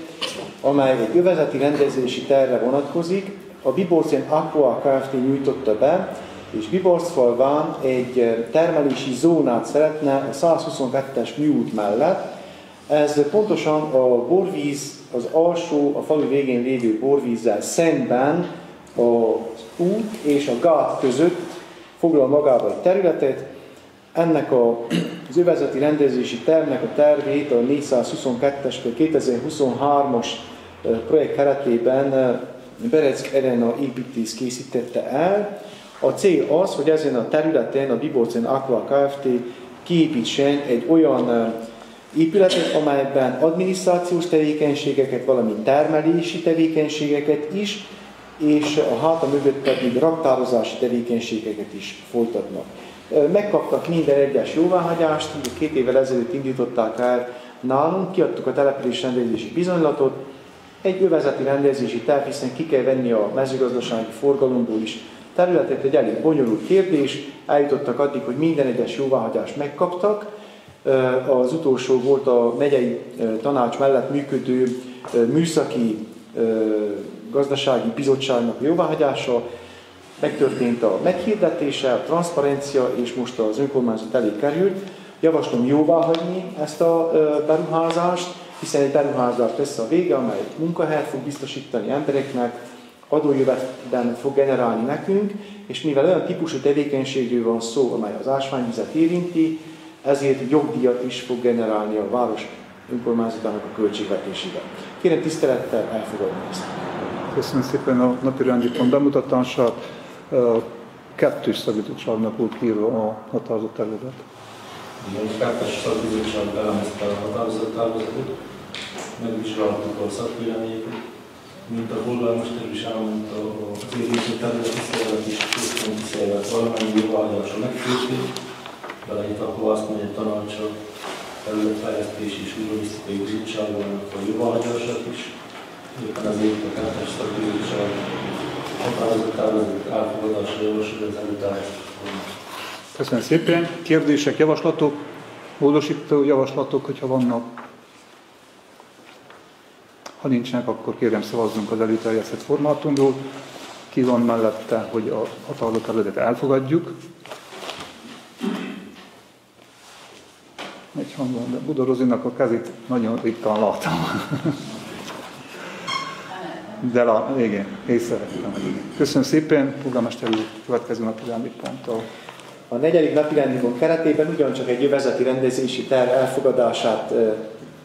amely egy övezeti rendezési tervre vonatkozik. A Biborcén Aqua Kft. Nyújtotta be, és Biborcfalván egy termelési zónát szeretne a 122-es műút mellett. Ez pontosan a borvíz, az alsó, a falu végén lévő borvízzel szemben az út és a gát között foglal magába egy területet. Ennek az övezeti rendezési tervnek a tervét a 422-es 2023-as projekt keretében Bereck Elena építész készítette el. A cél az, hogy ezen a területen a Biborcen Aqua Kft. Kiépítsen egy olyan épületet, amelyben adminisztrációs tevékenységeket, valamint termelési tevékenységeket is, és a háta mögött pedig raktározási tevékenységeket is folytatnak. Megkaptak minden egyes jóváhagyást, 2 évvel ezelőtt indították el nálunk, kiadtuk a település rendezési bizonylatot, egy övezeti rendezési terv, hiszen ki kell venni a mezőgazdasági forgalomból is területet, egy elég bonyolult kérdés, eljutottak addig, hogy minden egyes jóváhagyást megkaptak. Az utolsó volt a megyei tanács mellett működő műszaki gazdasági bizottságnak a jóváhagyása, megtörtént a meghirdetése, a transzparencia, és most az önkormányzat elé került. Javaslom jóváhagyni ezt a beruházást, hiszen egy beruházás lesz a vége, amely munkahelyet fog biztosítani embereknek, adójövedelmet fog generálni nekünk, és mivel olyan típusú tevékenységről van szó, amely az ásványvizet érinti, ezért jogdíjat is fog generálni a város önkormányzatának a költségvetésébe. Kérem tisztelettel elfogadni ezt. Köszönöm szépen a napirendi pont bemutatását. Kettős szakbizottságnak volt írva a határozott tervezet. Igen, a kettős szakbizottság elemezte a határozott tervezetet, megvizsgáltuk a szakvéleményeket, mint a polgármester is elmondta, az érintő területi szervezet és központi szervezet valamennyi jóváhagyásra megfőzték, belenyit akkor azt mondja, hogy tanácsa, területfejlesztés és urbanisztikai bizottságban a jóváhagyását is. Éppen ezért a kettes szakbizottság határozott tervezet elfogadásra javasolja az előtállásra. Köszönöm szépen. Kérdések, javaslatok, módosító javaslatok, hogyha vannak. Ha nincsenek, akkor kérem szavazzunk az előterjesztett formátumról. Ki van mellette, hogy a határozott területet elfogadjuk? Egy hangon, de Budarozinak a kezét nagyon ritkán láttam. De igen, észrevettem. Köszönöm szépen, polgármester úr, következő napirendi ponttal. A 4. napirendi pont keretében ugyancsak egy övezeti rendezési terv elfogadását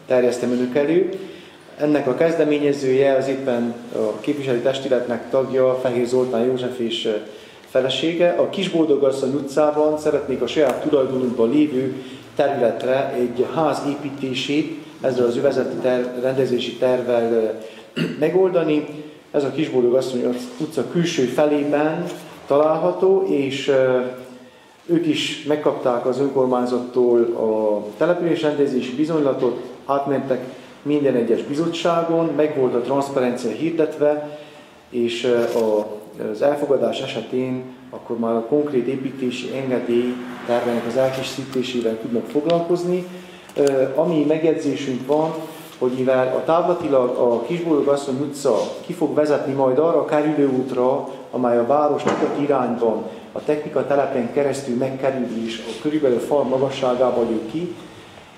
terjesztem önök elő. Ennek a kezdeményezője az éppen a képviselő testületnek tagja, Fehér Zoltán József és felesége. A Kisboldogasszony utcában szeretnék a saját tulajdonunkban lévő területre egy ház építését ezzel az övezeti rendezési tervvel megoldani. Ez a Kisboldogasszony utca külső felében található, és ők is megkapták az önkormányzattól a településrendezési bizonylatot, átmentek minden egyes bizottságon, meg volt a transzparencia hirdetve, és az elfogadás esetén akkor már a konkrét építési engedély tervének az elkészítésével tudnak foglalkozni. Ami megjegyzésünk van, hogy mivel a távlatilag a Kisboldogasszony utca ki fog vezetni majd arra a kerülőútra, amely a város nyugati irányban a technika telepen keresztül megkerül és körülbelül a fal magasságába lő ki,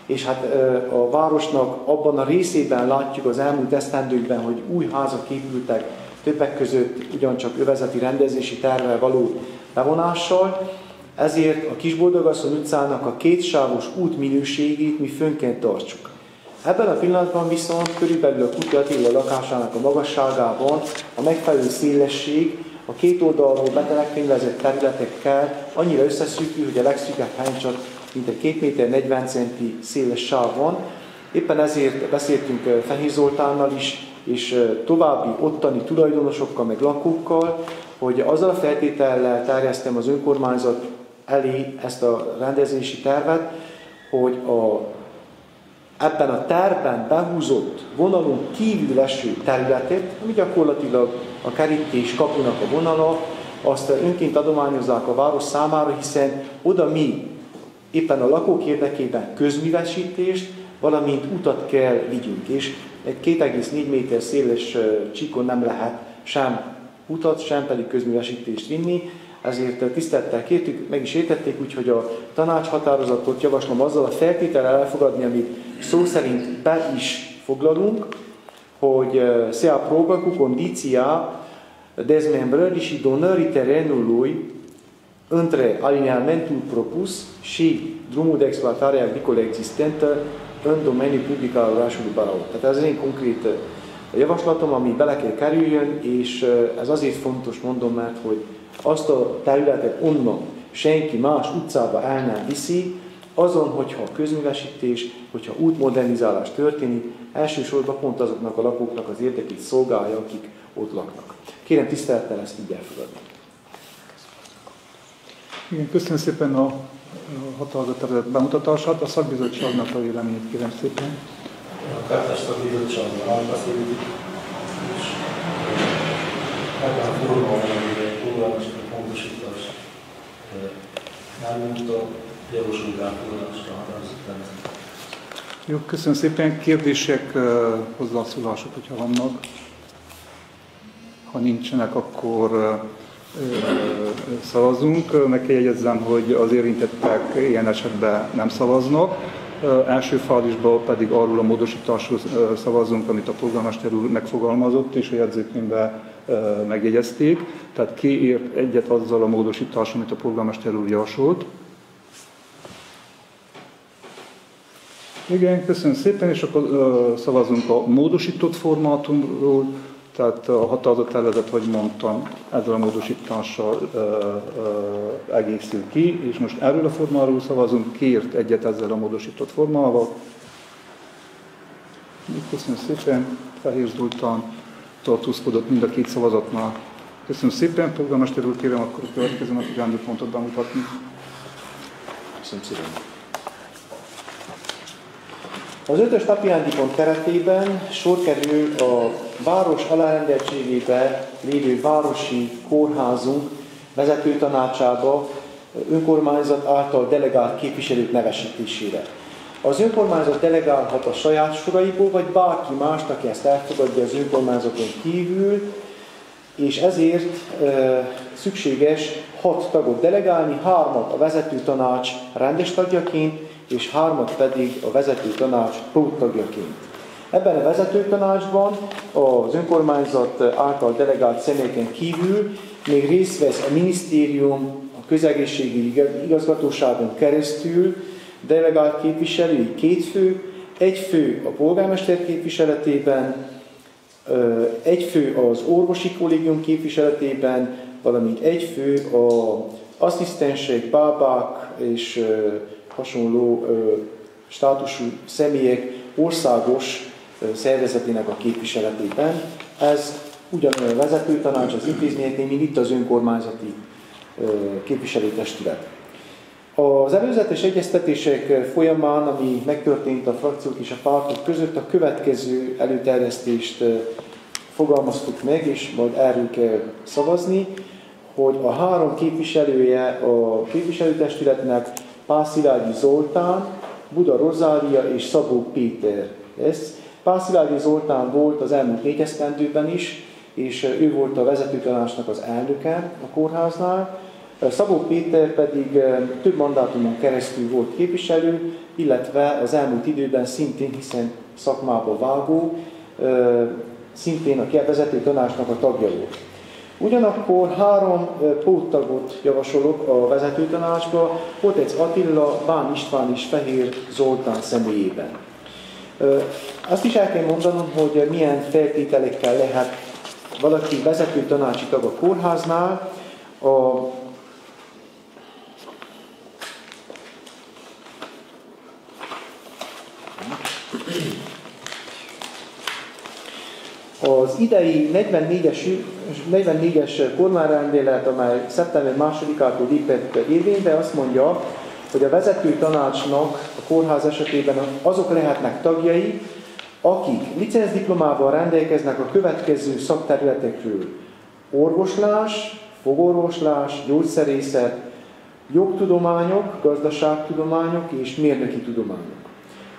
és hát a városnak abban a részében látjuk az elmúlt esztendőkben, hogy új házak épültek, többek között ugyancsak övezeti rendezési tervvel való bevonással, ezért a Kisboldogasszony utcának a kétsávos út minőségét mi fönn kell tartsuk. Ebben a pillanatban viszont körülbelül a Kuti Attila lakásának a magasságában a megfelelő szélesség a két oldalról betelepkönyvezett területekkel annyira összeszűkül, hogy a legszűkebb helyen csak mintegy 2 méter 40 centi széles sáv van. Éppen ezért beszéltünk Fehér Zoltánnal is, és további ottani tulajdonosokkal, meg lakókkal, hogy azzal a feltétellel terjesztem az önkormányzat elé ezt a rendezési tervet, hogy ebben a tervben behúzott vonalon kívül eső területet, ami gyakorlatilag a kerítés kapunak a vonala, azt önként adományozzák a város számára, hiszen oda mi éppen a lakók érdekében közművesítést, valamint utat kell vigyünk, és egy 2,4 méter széles csíkon nem lehet sem utat, sem pedig közművesítést vinni. ezért tisztelettel kértük, meg is értették, úgyhogy a tanácshatározatot javaslom azzal a feltétellel elfogadni, amit szó szerint be is foglalunk, hogy se aprobă cu condiția dezmembrării și donării terenului între alineamentul propus și drumul de exploatare agricolă existentă în domeniul public al orașului Balaur. Tehát ez egy konkrét javaslatom, ami bele kell kerüljön, és ez azért fontos, mondom, mert hogy azt a területet onnan senki más utcába el nem viszi, azon, hogyha közművesítés, hogyha útmodernizálás történik, elsősorban pont azoknak a lakóknak az érdekét szolgálja, akik ott laknak. Kérem tisztelettel ezt így elfogadni. Igen, köszönöm szépen a határozat bemutatását. A szakbizottságnak a véleményét kérem szépen. A kettes szakbizottságban elbeszéljük, és ebben a formában egy polgármesteri pontosítás elmondta, javasolt elfogadásra határozat. Jó, köszönöm szépen. Kérdések, hozzászólások, hogyha vannak. Ha nincsenek, akkor szavazunk. Meg kell jegyezzem, hogy az érintettek ilyen esetben nem szavaznak. Első fázisban pedig arról a módosításról szavazunk, amit a polgármester úr megfogalmazott, és a jegyzőkönyvben megjegyezték. Tehát ki ért egyet azzal a módosítással, amit a polgármester úr javasolt. Igen, köszönöm szépen, és akkor szavazunk a módosított formátumról, tehát a határozattervezet, hogy mondtam, ezzel a módosítással egészül ki, és most erről a formáról szavazunk, kért egyet ezzel a módosított formával. Köszönöm szépen, Fehér Zoltán tartózkodott mind a két szavazatnál. Köszönöm szépen, polgármester úr, kérem akkor a következő napi rendi pontot bemutatni. Köszönöm szépen. Az 5-ös napirendi pont keretében sor kerül a város alárendeltségében lévő városi kórházunk vezetőtanácsába önkormányzat által delegált képviselők nevesítésére. Az önkormányzat delegálhat a saját soraiból, vagy bárki mást, aki ezt elfogadja az önkormányzaton kívül, és ezért szükséges 6 tagot delegálni, 3-at a vezetőtanács rendes tagjaként, és 3-at pedig a vezetőtanács póttagjaként. Ebben a vezetőtanácsban az önkormányzat által delegált személyeken kívül még részt vesz a minisztérium, a közegészségügyi igazgatóságon keresztül delegált képviselői 2 fő, 1 fő a polgármester képviseletében, 1 fő az orvosi kollégium képviseletében, valamint 1 fő az asszisztensek, bábák és hasonló státusú személyek országos szervezetének a képviseletében. Ez ugyanolyan a vezetőtanács az intézményeknél, mint itt az önkormányzati képviselőtestület. Az előzetes egyeztetések folyamán, ami megtörtént a frakciók és a pártok között, a következő előterjesztést fogalmaztuk meg, és majd erről kell szavazni, hogy a 3 képviselője a képviselőtestületnek Pál-Szilágyi Zoltán, Buda Rozália és Szabó Péter lesz. Pál-Szilágyi Zoltán volt az elmúlt 4 esztendőben is, és ő volt a vezetőtanácsnak az elnöke a kórháznál. Szabó Péter pedig több mandátumon keresztül volt képviselő, illetve az elmúlt időben szintén, hiszen szakmába vágó, szintén a vezetőtanácsnak a tagja volt. Ugyanakkor 3 póttagot javasolok a vezetőtanácsba, Potec Attila, Bán István és Fehér Zoltán személyében. Azt is el kell mondanom, hogy milyen feltételekkel lehet valaki vezetőtanácsi tag a kórháznál. Az idei 44-es kormányrendelet, amely szeptember 2-ától lépett érvénybe, azt mondja, hogy a vezetőtanácsnak a kórház esetében azok lehetnek tagjai, akik licencdiplomával rendelkeznek a következő szakterületekről: orvoslás, fogorvoslás, gyógyszerészet, jogtudományok, gazdaságtudományok és mérnöki tudományok.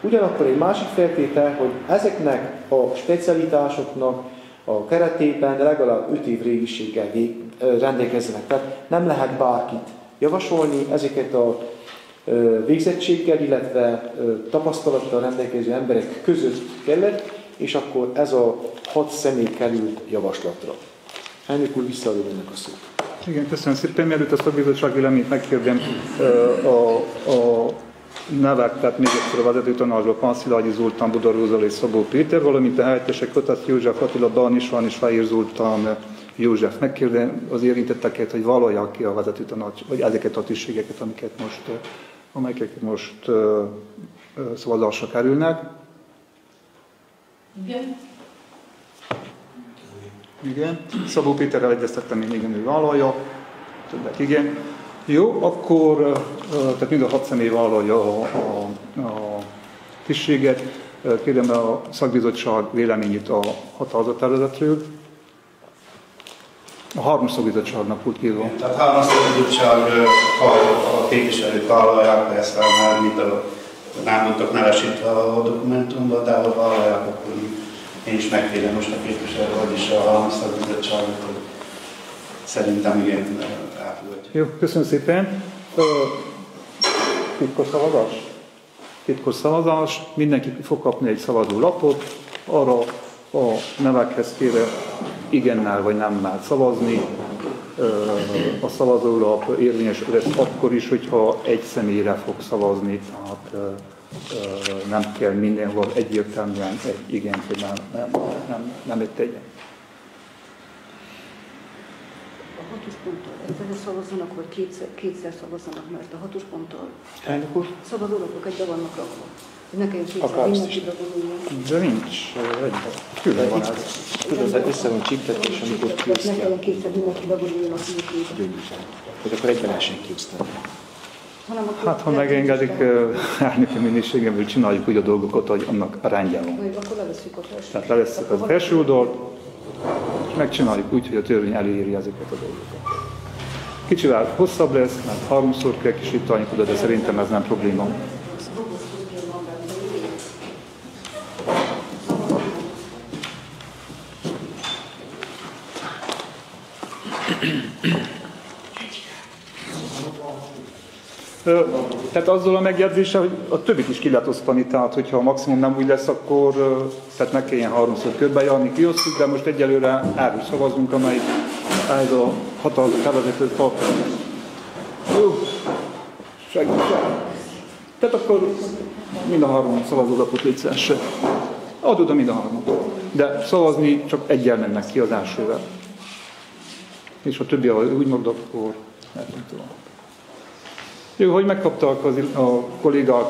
Ugyanakkor egy másik feltétel, hogy ezeknek a specialitásoknak a keretében legalább 5 év régiséggel rendelkezzenek. Tehát nem lehet bárkit javasolni, ezeket a végzettséggel, illetve tapasztalattal rendelkező emberek között kellett, és akkor ez a 6 személy került javaslatra. Elnök úr, visszaadom ennek a szót. Igen, köszönöm szépen. Mielőtt a szakbizottság véleményt megkérdem, a nevek, tehát még egyszer a vezetőtanácsban Panszilágyi Zoltán, Buda Rózsa és Szabó Péter, valamint a helyettesek Kotász József, Attila Barnisván és Fehér Zoltán József. Megkérdem az érintetteket, hogy vállalják ki a vezetőtanács, vagy ezeket a tisztségeket, amelyek most szavazásra kerülnek. Igen. Igen. Szabó Péterrel egyeztettem, én igen, ő vállalja. Többek igen. Jó, akkor tehát mind a 6 személy vállalja a tisztséget. Kérem a szakbizottság véleményét a határozattervezetről. A 3 szakbizottságnak úgy hívva. Tehát 3 szakbizottság a képviselők vállalják ezt, mert mint nem mondtak nevesítve a dokumentumban, de ha vállalják, akkor én is megkérem most a képviselő, vagyis a 3 szakbizottságot, hogy szerintem igen elfogadja. Jó, köszönöm szépen. Titkos szavazás? Titkos szavazás. Mindenki fog kapni egy szavazólapot. Arra a nevekhez kérem igennel vagy nemmel szavazni. A szavazólap érvényes lesz akkor is, hogyha egy személyre fog szavazni, tehát nem kell mindenhol egyértelműen egy igent, hogy nem egy tegyen. A 6-os ponttal egyszerre szavazzanak, vagy kétszer szavazzanak, mert a 6-os ponttal Elnök úr? szavazólapok egybe vannak rakva. Ne kelljen kétszer Akár azt mindenki is. bevonuljon. De nincs. Külön van ez. Tudod, össze van csíptetve, és amikor Ne kiosztják, kelljen kétszer mindenki bevonuljon a szívét. gyönyörűen. Hogy akkor egyben lehessen kiosztani. Hát, ha megengedik, elnöki minőségemből csináljuk úgy a dolgokat, hogy annak a rendje van. Akkor levesszük a felső. Tehát levesszük az felső oldalt, és megcsináljuk úgy, hogy a törvény eléri ezeket a dolgokat. Kicsivel hosszabb lesz, mert 3-szor kell kisítani oda, de szerintem ez nem probléma. Tehát azzal a megjegyzéssel, hogy a többit is ki lehet osztani, tehát hogyha a maximum nem úgy lesz, akkor tehát meg kelljen 3-szor körbejárni, kiosztjuk, de most egyelőre erről szavazunk, amely ez a hatalmas tervezetőt tartalmaz. Jó, segítség. Tehát akkor mind a 3 szavazólapot létszeresse. Adod a mind a 3-at. De szavazni csak egyel mennek ki az elsővel. És a többi, ahogy úgy mondod, akkor nem tudom. Jó, hogy megkaptak a kollégák,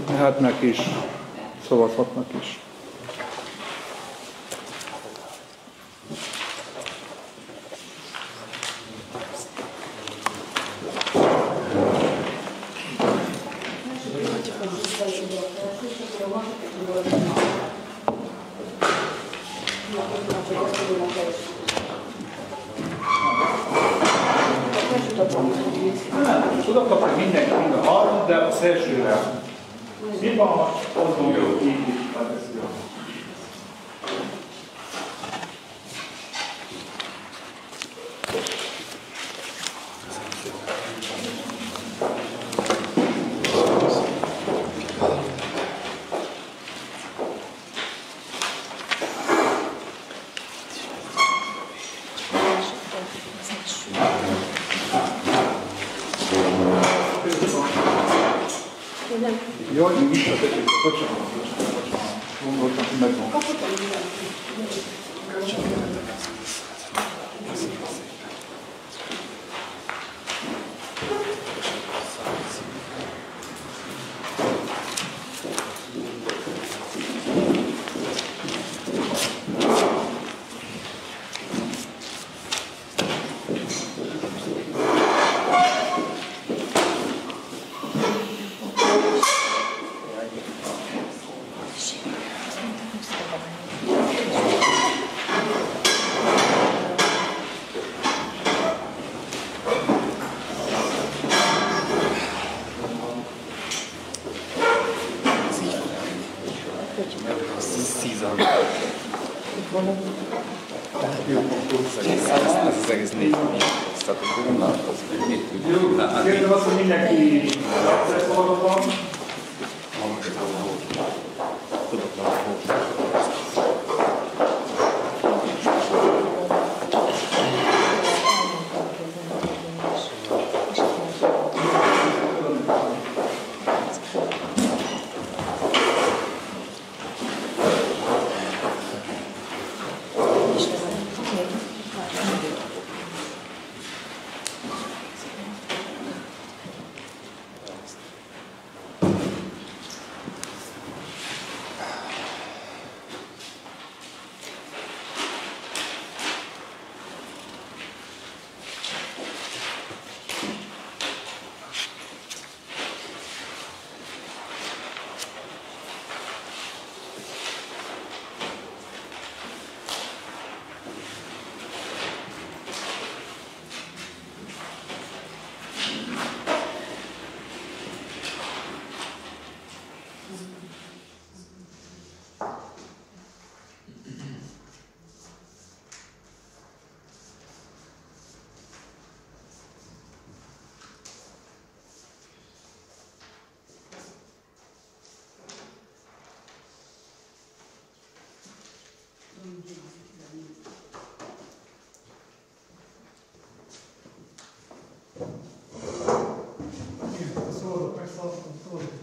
mehetnek is, szavazhatnak is. Oda kapni mindenki, mind a 3, de az elsőre. Mi van, azon jó, így is. Jaj, mi visszategyük, bocsánat. Gondoltam, hogy megvan. Ez az egész 4 millió. Kérdem azt, hogy mindenki szavazatban.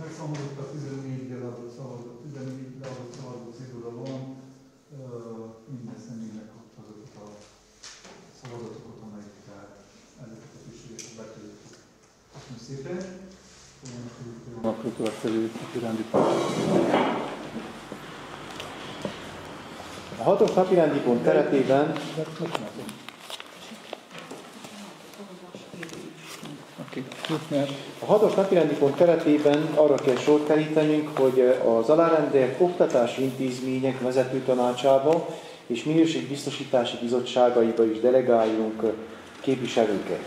Megszámolott a 14 leadott szavazó cédula van, minden személynek azokat a szavazatokat, amelyikkel ezeket a kicsiket betöltjük. Köszönöm szépen! A következő napirendi pont. A 6. napirendi pont keretében a 6. napirendi pont keretében arra kell sort kerítenünk, hogy az alárendelt oktatási intézmények vezető tanácsába és minőségbiztosítási bizottságaiba is delegáljunk képviselőket.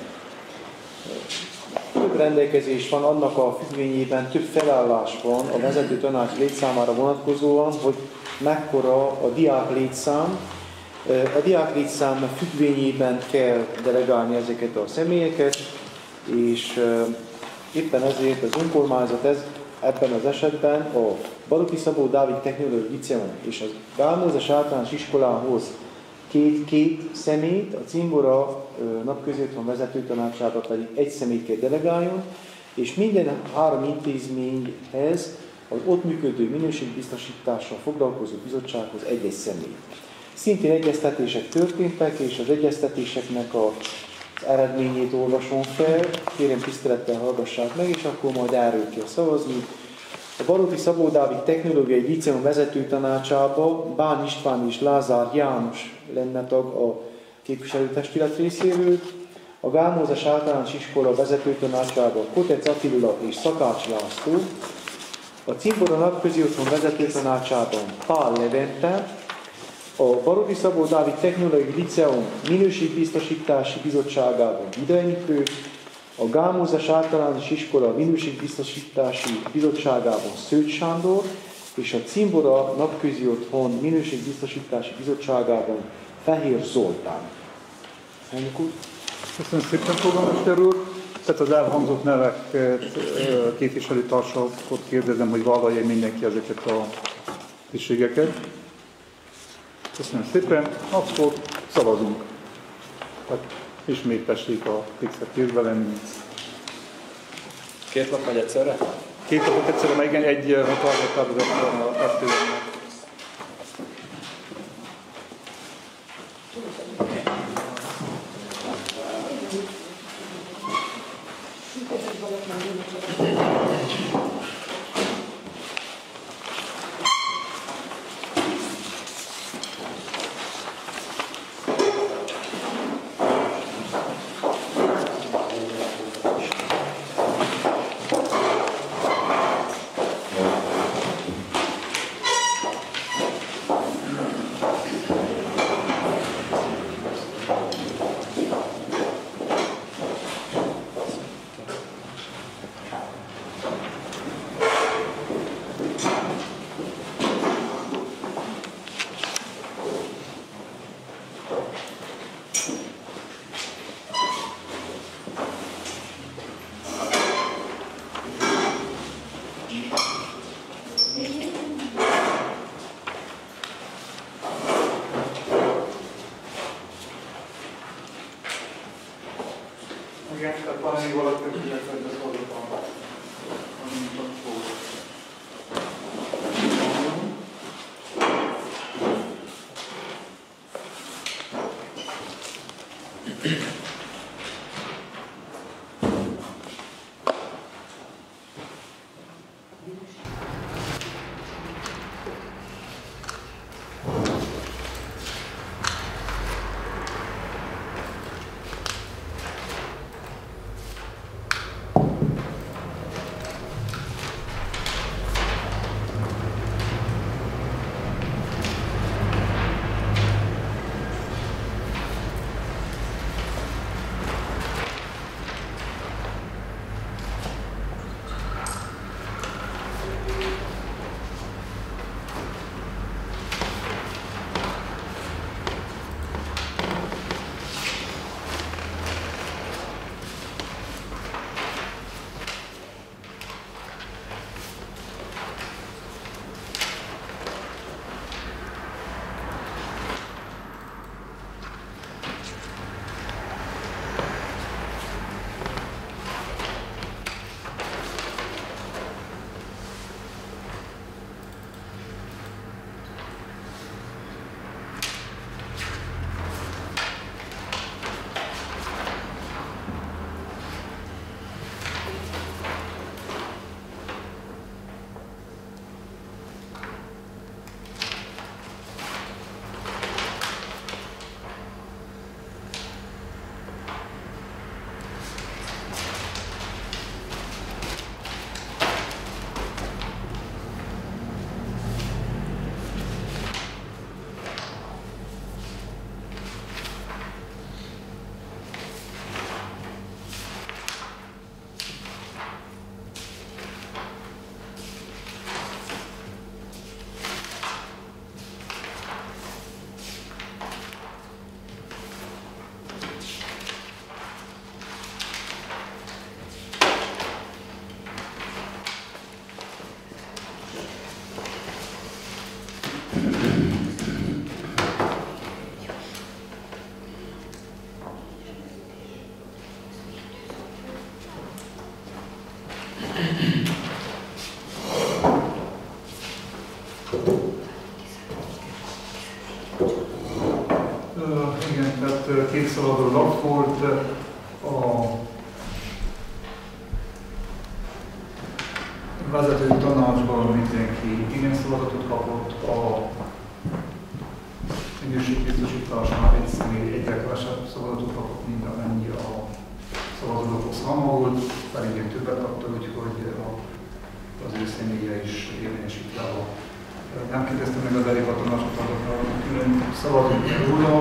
Több rendelkezés van annak a függvényében, több felállás van a vezető tanács létszámára vonatkozóan, hogy mekkora a diák létszám. A diák létszám függvényében kell delegálni ezeket a személyeket, és éppen ezért az önkormányzat ebben az esetben a Baroki Szabó Dávid Technológiai Liceum és az Gálmózes Általános Iskolához két személyt, a Cimbora napközéotthon vezető tanácsába pedig egy személyt kell delegáljon, és minden 3 intézményhez az ott működő minőségbiztosítással foglalkozó bizottsághoz egy-egy személy. Szintén egyeztetések történtek, és az egyeztetéseknek az eredményét olvasom fel, kérem tisztelettel hallgassák meg, és akkor majd erről kell szavazni. A Baroki Szabó Dávid Technológiai Liceum vezető tanácsába Bán István és Lázár János lenne tag a képviselőtestület részéről, a Gálmózes Általános Iskola vezető tanácsába Kotec Attila és Szakács László, a Cimbora napközéotthon vezető tanácsában Pál Levente, a Baroki Szabó Dávid Technológiai Liceum minőségbiztosítási bizottságában Vida Enikő, a Gálmózes Általános Iskola minőségbiztosítási bizottságában Szőcs Sándor, és a Cimbora napközéotthon minőségbiztosítási bizottságában Fehér Zoltán. Elnök úr. Köszönöm szépen, polgármester úr. Tehát az elhangzott neveket képviselőtársakat kérdezem, hogy vállalja mindenki ezeket a tisztségeket. Köszönöm szépen. Akkor szavazunk. Tehát ismétessék a fixet kézben. 2 lap megy egyszerre? 2 lapot egyszerre, meg igen, egy határozatban a kettőnek. Igen, tehát két szaladó lap volt. A vezető tanácsban mindenki igen szavazatot kapott, a minőségbiztosításnál egy személy egyre kevesebb szavazatot kapott, mint amennyi a szavazatokhoz számol volt, pedig én többet kaptam, úgyhogy az ő személye is érvényesítve a nem kérdeztem meg az elég a tanácsot, külön szavazunk róla,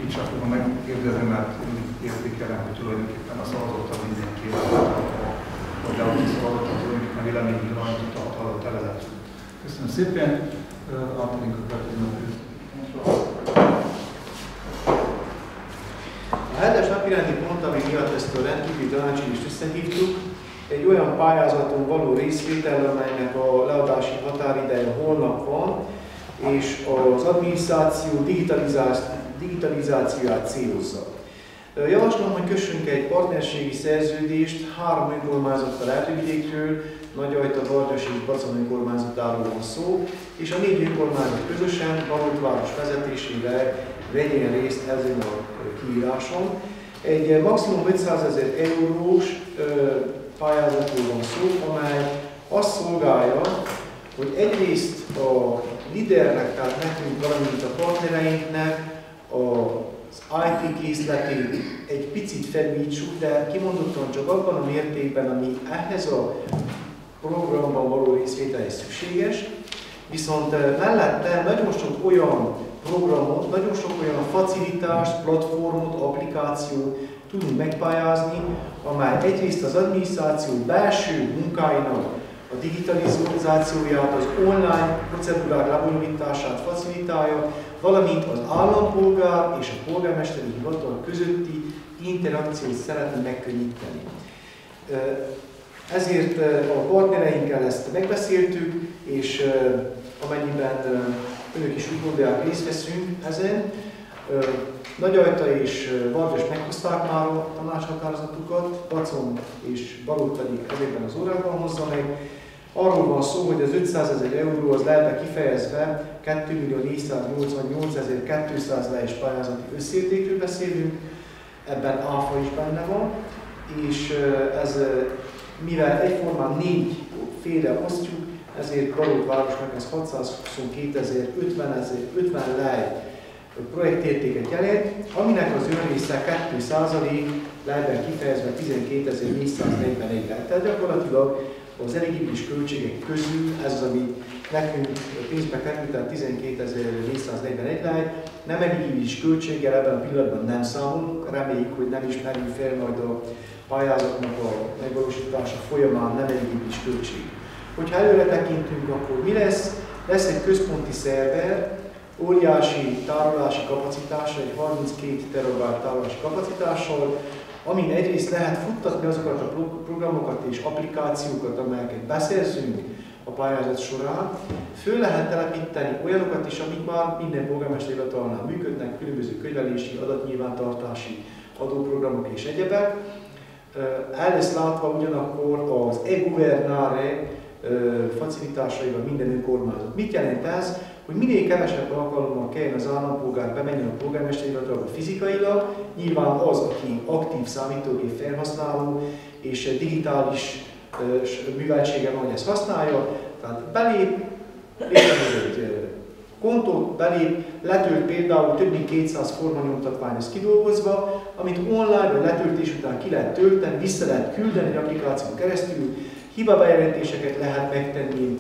így csak fogom megkérdezni, mert értékelem, hogy tulajdonképpen a szavazottal mindenki vagy leadni szavazottal tulajdonképpen véleménynyilvánította a adott elemet. Köszönöm szépen, átadunk a következő napot. A 7-es napirendi pont, ami miatt ezt a rendkívüli tanácsülést összehívtuk, egy olyan pályázaton való részvétel, amelynek a leadási határideje holnap van, és az adminisztráció digitalizációját célozza. Javaslom, hogy kössünk egy partnerségi szerződést 3 önkormányzattal Erdővidékről, Nagyajta, Bargyas és Bacon önkormányzatáról van szó, és a 4 önkormányzat közösen Balogh-város vezetésével vegyen részt ezen a kiíráson. Egy maximum 500 000 eurós pályázatról van szó, amely azt szolgálja, hogy egyrészt a LIDER-nek, tehát nekünk, valamint a partnereinknek az IT készletét egy picit felújítsuk, de kimondottan csak abban a mértékben, ami ehhez a programban való részvételhez szükséges. Viszont mellette nagyon sok olyan programot, nagyon sok olyan facilitást, platformot, applikációt tudunk megpályázni, amely egyrészt az adminisztráció belső munkáinak a digitalizációját, az online procedúrák lebonyolítását facilitálja, valamint az állampolgár és a polgármesteri hivatal közötti interakciót szeretné megkönnyíteni. Ezért a partnereinkkel ezt megbeszéltük, és amennyiben önök is úgy gondolják, részt veszünk ezen. Nagyajta és Bargyas meghozták már a tanácshatározatukat, Bacon és Balogh pedig ezekben az órákban hozza meg. Arról van szó, hogy az 500 000 euró az lelve kifejezve 2.488.200 lejes pályázati összértékről beszélünk, ebben áfa is benne van, és ez mivel egyformán 4 félre osztjuk, ezért Baróttvárosnak ez 622.050 lej projektértéket jelent, aminek az önrésze 2%, lejben kifejezve 12.441 lej. Tehát gyakorlatilag az eligibilis költségek közül ez az, ami nekünk pénzbe került, tehát 12.441 lej, nem eligibilis költséggel ebben a pillanatban nem számolunk, reméljük, hogy nem is merül fel majd a pályázatnak a megvalósítása folyamán nem eligibilis költség. Hogyha előre tekintünk, akkor mi lesz? Lesz egy központi szerver, óriási tárolási kapacitással, egy 32 terabyte tárolási kapacitással, amin egyrészt lehet futtatni azokat a programokat és applikációkat, amelyeket beszerzünk a pályázat során. Föl lehet telepíteni olyanokat is, amik már minden polgármesteri hivatalnál működnek, különböző könyvelési, adatnyilvántartási, adóprogramok és egyebek. El lesz látva ugyanakkor az e-governare facilitásaival minden önkormányzat. Mit jelent ez? Hogy minél kevesebb alkalommal kelljen az állampolgár bemenjen a polgármesteri hivatalba fizikailag, nyilván az, aki aktív számítógép felhasználó és digitális műveltsége van, hogy ezt használja, tehát belép, egy kontót belép, letölt például több mint 200 formanyomtatvány az kidolgozva, amit online vagy letöltés után ki lehet tölteni, vissza lehet küldeni egy applikáción keresztül, hibabejelentéseket lehet megtenni.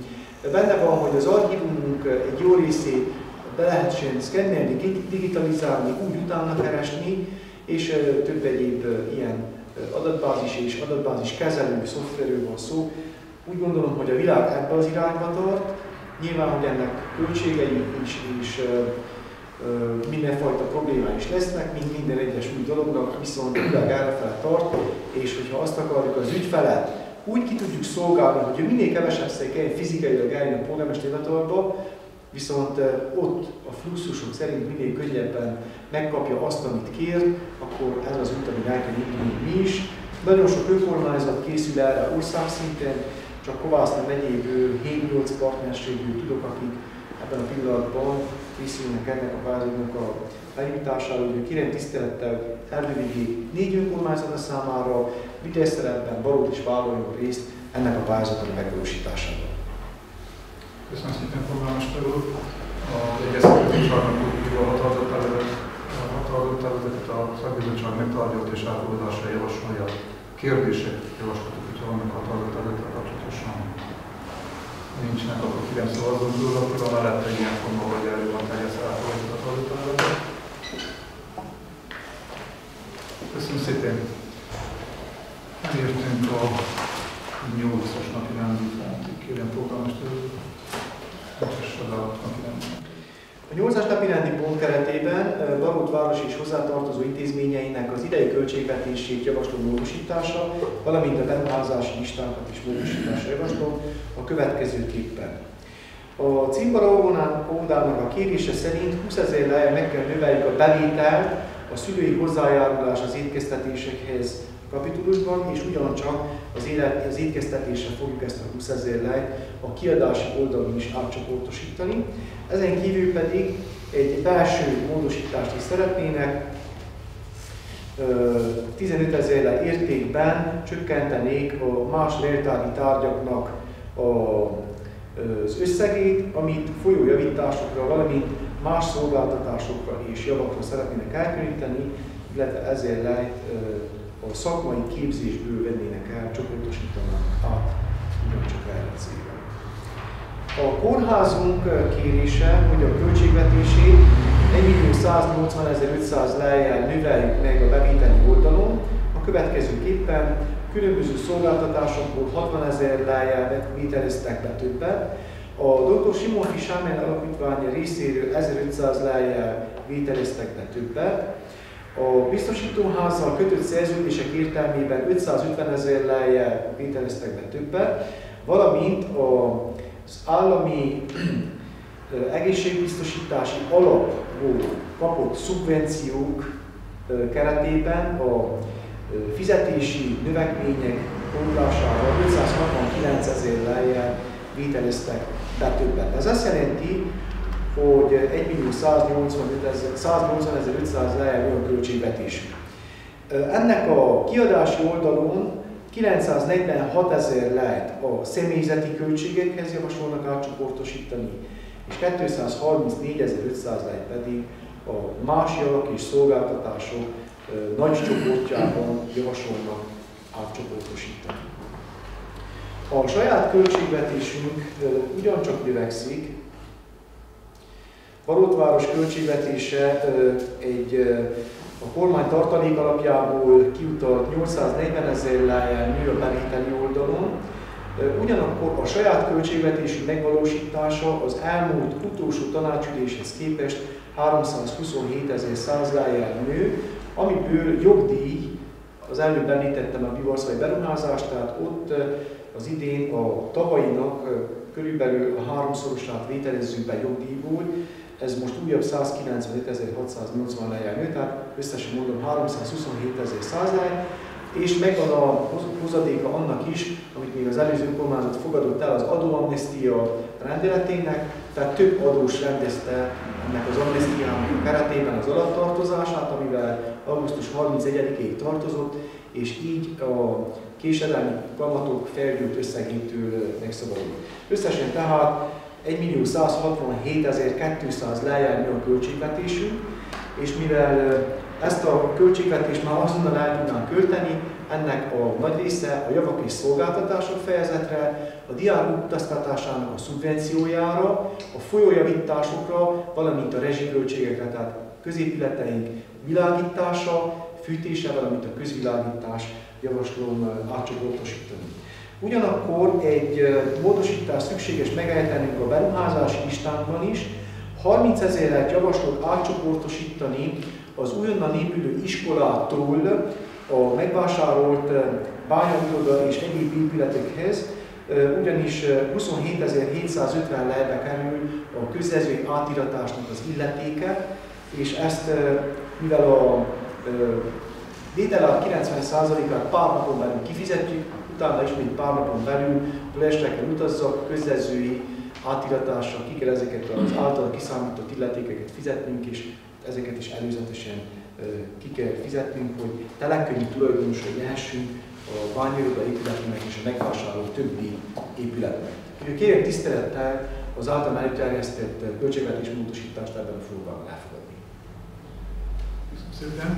Benne van, hogy az archívumunk egy jó részét be lehessen szkennelni, digitalizálni, úgy utána keresni, és több egyéb ilyen adatbázis és adatbázis kezelő szoftverről van szó. Úgy gondolom, hogy a világ ebbe az irányba tart. Nyilván, hogy ennek költségei is és mindenfajta problémái is lesznek, mint minden egyes új dolognak, viszont a világ errefele tart, és hogyha azt akarjuk az ügyfelet úgy ki tudjuk szolgálni, hogy ő minél kevesebbszer kelljen fizikailag eljönni a polgármesteri hivatalba, viszont ott a fluxusok szerint minél könnyebben megkapja azt, amit kér, akkor ez az út, amit el kell indulni mi is. Nagyon sok önkormányzat készül erre országszinten, csak Kovászna megyéből 7-8 partnerségből tudok, akik ebben a pillanatban készülnek ennek a pályázatnak a benyújtására, hogy kérem tisztelettel elvégig 4 önkormányzata számára, Vitézszerepben, Barót is vállaljon részt ennek a pályázatnak a megvalósításában. Köszönöm szépen, polgármester úr! A Egyeztetőbizottságnak a határozott területet a szakbizottság megtárgyalt és elfogadásra javasolja. Kérdések, javaslatok, hogyha vannak a határozott területtel kapcsolatosan. Nincsenek, akkor kérem szavazunk róla, akkor a mellette ilyen formában, hogy elő van teljesen elfogadjuk a határozott területet. Köszönöm szépen! Elértünk a 8-as napi rendi pontig. Kérem, polgármester úr, mutassad a napi rendi. A 8-as napi rendi pont keretében Barótváros és hozzátartozó intézményeinek az idei költségvetését javasló módosítása, valamint a beruházási listákat is módosítása javaslom a következőképpen. A Cimbara óvodának a kérése szerint 20 000 lejjel meg kell növeljük a bevételt a szülői hozzájárulás az étkeztetésekhez kapitulusban, és ugyancsak az étkeztetésre fogjuk ezt a 20 000 lejt a kiadási oldalon is átcsoportosítani. Ezen kívül pedig egy belső módosítást is szeretnének, 15 000 lej értékben csökkentenék a más leltári tárgyaknak az összegét, amit folyójavításokra, valamint más szolgáltatásokra és javakra szeretnének elkülöníteni, illetve ezért lejt a szakmai képzésből vennének el, csoportosítanak át ugyancsak erre a célra. A kórházunk kérése, hogy a költségvetését 1.180.500 lejjel növeljük meg a bevételi oldalon, a következőképpen különböző szolgáltatásokból 60 000 lejjel vételeztek be többet, a Dr. Simonfi Sámán Alapítvány részéről 1500 lejjel vételeztek be többet, a biztosítóházzal kötött szerződések értelmében 550 000 lejjel vételeztek be többet, valamint az állami egészségbiztosítási alapból kapott szubvenciók keretében a fizetési növekmények pótlásával 569 000 lejjel vételeztek be többet. Ez azt jelenti, hogy 1.180.500 lejjel olyan költségvetés. Ennek a kiadási oldalon 946 000 lejt a személyzeti költségekhez javasolnak átcsoportosítani, és 234 500 lejt pedig a más javak és szolgáltatások nagy csoportjában javasolnak átcsoportosítani. A saját költségvetésünk ugyancsak növekszik. Barótváros költségvetése a kormány tartalék alapjából kiutalt 840 000 lejjel nő a bevételi oldalon, ugyanakkor a saját költségvetésünk megvalósítása az elmúlt utolsó tanácsüléshez képest 327 100 lejjel nő, amiből jogdíj, az előbb említettem a bivarszai beruházást, tehát ott az idén a tavalyinak körülbelül a 3-szorosát vételezzük be jogdíjból, ez most újabb 195 680 lejjel nő, tehát összesen mondom 327 100 lej, és megvan a hozadéka annak is, amit még az előző kormányzat fogadott el az adóamnesztia rendeletének, tehát több adós rendezte ennek az amnesztiának a keretében az alaptartozását, amivel augusztus 31-ig tartozott, és így a késedelmi kamatok felgyűlt összegétől megszabadult. Összesen tehát 1 167 200 lejjel nő a költségvetésünk, és mivel ezt a költségvetést már azonnal el tudnánk költeni, ennek a nagy része a javak és szolgáltatások fejezetre, a diák utaztatásának a szubvenciójára, a folyójavításokra, valamint a rezsiköltségekre, tehát középületeink világítása, fűtése, valamint a közvilágítás javaslom átcsoportosítani. Ugyanakkor egy módosítás szükséges megejtenünk a beruházási listánkban is. 30 000-et javaslok átcsoportosítani az újonnan épülő iskolától a megvásárolt bányairoda és egyéb épületekhez, ugyanis 27 750 lejbe kerül a közjegyzői átiratásnak az illetéke, és ezt, mivel a vételár 90%-át pár napon belül kifizetjük, utána ismét pár napon belül Pulestre kell utazzak, közjegyzői átiratásra ki kell ezeket az által kiszámított illetékeket fizetnünk, és ezeket is előzetesen ki kell fizetnünk, hogy telekkönyvi tulajdonosai lehessünk a bányairoda épületnek és a megvásárolt többi épületnek. Kérem tisztelettel az általam előterjesztett költségvetés módosítást ebben a formában elfogadni. Köszönöm szépen.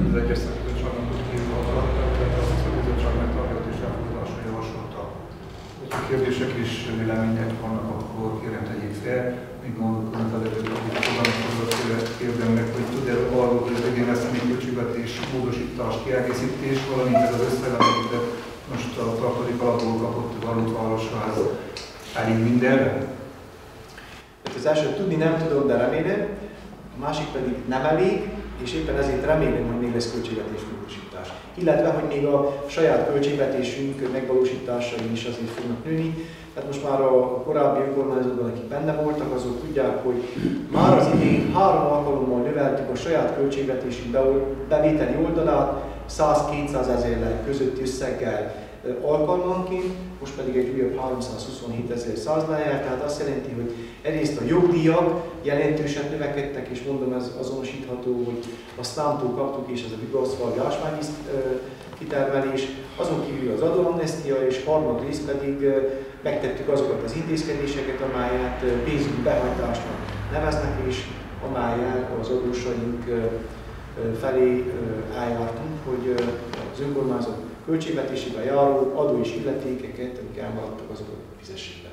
Az egyes szakbizottságnak kívül a szakbizottság megtartott és elfogadásra javasolta. Ha kérdések és vélemények vannak, akkor kérem tegyék fel. Mint mondok, amit az előtt kérdem meg, hogy tud-e arról, hogy az egén lesz a költségvetés módosítás, kiegészítés, valamint ez az összeg, amit most a tartalék alapból kapott a Barótvárosra, ez elég mindenre? Az első tudni nem tudom, de remélem, a másik pedig nem elég, és éppen ezért remélem, hogy még lesz költségvetés módosítás. Illetve, hogy még a saját költségvetésünk megvalósításai is azért fognak nőni. Tehát most már a korábbi önkormányzatban, akik benne voltak, azok tudják, hogy már az idén 3 alkalommal növeltük a saját költségvetésünk bevételi oldalát 100-200 000 lej közötti összeggel alkalmanként, most pedig egy újabb 327 100 lejjel, tehát azt jelenti, hogy egyrészt a jogdíjak jelentősen növekedtek, és mondom, ez azonosítható, hogy a SZTÁM-tól kaptuk, és ez a Bigarszfalvi ásványvíz kitermelés, azon kívül az adóamnesztia, és harmadrészt pedig megtettük azokat az intézkedéseket, amelyet pénzügyi behajtásnak neveznek, és amelyel az adósaink felé eljártunk, hogy az önkormányzat költségvetésében járó adó és illetékeket, amik elmaradtak, azokat fizessék be.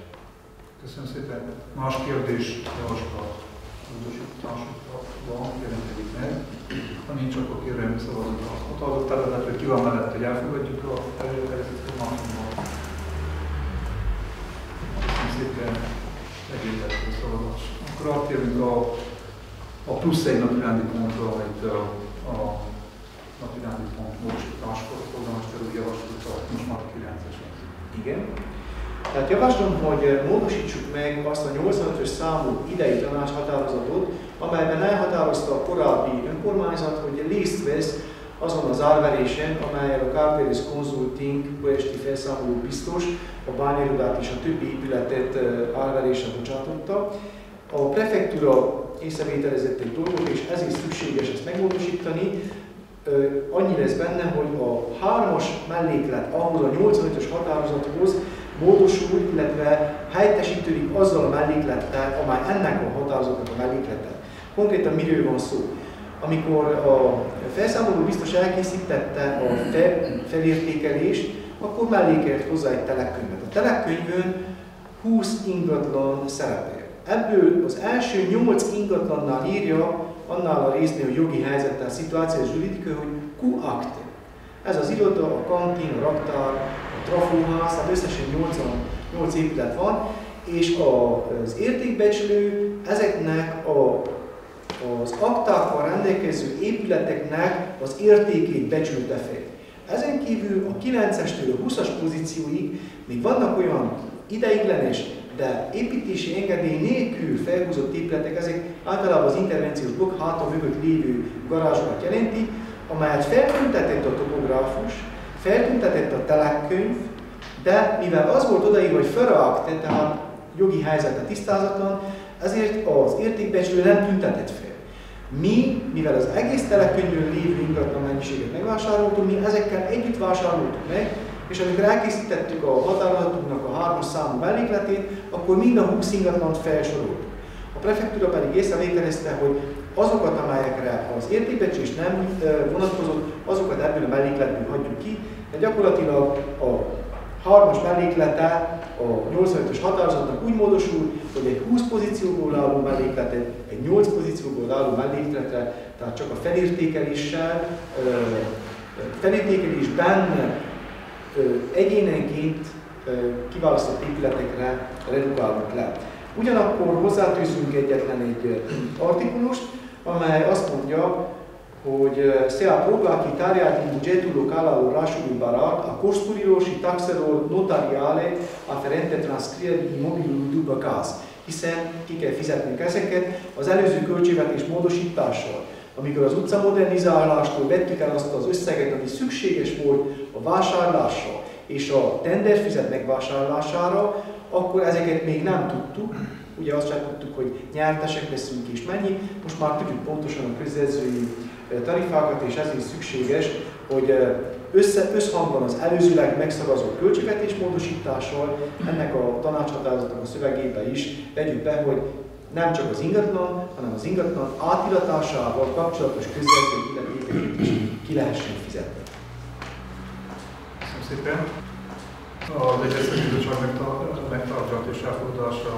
Köszönöm szépen. Más kérdés, javaslat, módosításokban jelentedik meg. Ha nincs, akkor kérem szavazott a határozott terület, hogy ki van mellett, hogy elfogadjuk a előterjesztett formátumban. Köszönöm szépen, egyébként a szavazás. Akkor áttérünk a plusz egy napirendi pontra, amit a napirendi pont módosításkor a polgármester úr javaslata, most már 9-es. Igen. Tehát javaslom, hogy módosítsuk meg azt a 85-ös számú idei tanácshatározatot, amelyben elhatározta a korábbi önkormányzat, hogy részt vesz azon az árverésen, amelyen a Carperis Consulting pesti felszámoló biztos a bányairodát és a többi épületet árverésre bocsátotta. A prefektúra észrevételezett egy dolgot, és ezért szükséges ezt megmódosítani. annyi lesz benne, hogy a 3-as melléklet ahhoz a 85-ös határozathoz módosul, illetve helyettesítődik azzal a melléklettel, amely ennek a határozatnak a melléklete. Konkrétan miről van szó? Amikor a felszámoló biztos elkészítette a felértékelést, akkor mellékelt hozzá egy telekkönyvet. A telekkönyvön 20 ingatlan szerepel. Ebből az első 8 ingatlannál írja, annál a résznél a jogi helyzettel, szituációs juridika, hogy Q-akte. Ez az iroda, a kantin, a raktár, a trafóház, tehát összesen 8 épület van, és az értékbecslő ezeknek az aktákkal rendelkező épületeknek az értékét becsülte fel. Ezen kívül a 9-estől a 20-as pozícióig még vannak olyan ideiglenes, de építési engedély nélkül felhúzott épületek, ezek általában az intervenciós blokk háta mögött lévő garázsokat jelenti, amelyet feltüntetett a topográfus, feltüntetett a telekkönyv, de mivel az volt odaírva, hogy felakte, tehát jogi helyzete tisztázatlan, ezért az értékbecslő nem tüntetett fel. Mi, mivel az egész telekkönyvön lévő ingatlan mennyiséget megvásároltunk, mi ezekkel együtt vásároltuk meg, és amikor elkészítettük a határozatunknak a 3-as számú mellékletét, akkor mind a 20 ingatlant felsoroltuk. A prefektúra pedig észrevételezte, hogy azokat, amelyekre az értékbecslés nem vonatkozott, azokat ebből a mellékletből hagyjuk ki, de gyakorlatilag a 3-as melléklete a 85-ös határozatnak úgy módosul, hogy egy 20 pozícióból álló mellékletet egy 8 pozícióból álló mellékletre, tehát csak a felértékelésben egyénenként kiválasztott épületekre redukálunk le. Ugyanakkor hozzátűzünk egyetlen egy artikulust, amely azt mondja, hogy se aprobă achitarea din bugetul local al orașului Barat a costurilor și taxelor notariale aferente transcrierii imobilului după caz, hiszen ki kell fizetnünk ezeket az előző költségvetés módosítással. Amikor az utca modernizálástól vettük el azt az összeget, ami szükséges volt a vásárlásra és a tenderfüzet megvásárlására, akkor ezeket még nem tudtuk. Ugye azt sem tudtuk, hogy nyertesek leszünk és mennyi. Most már tudjuk pontosan a közjegyzői tarifákat, és ezért szükséges, hogy összhangban az előzőleg megszavazott költségvetésmódosítással ennek a tanácshatározatnak a szövegébe is vegyük be, hogy nem csak az ingatlan, hanem az ingatlan átiratásával kapcsolatos közjegyzői illetékeket is ki lehessen fizetni. Köszönöm szépen! Az Egyeztető Bizottság megtartja és elfogadásra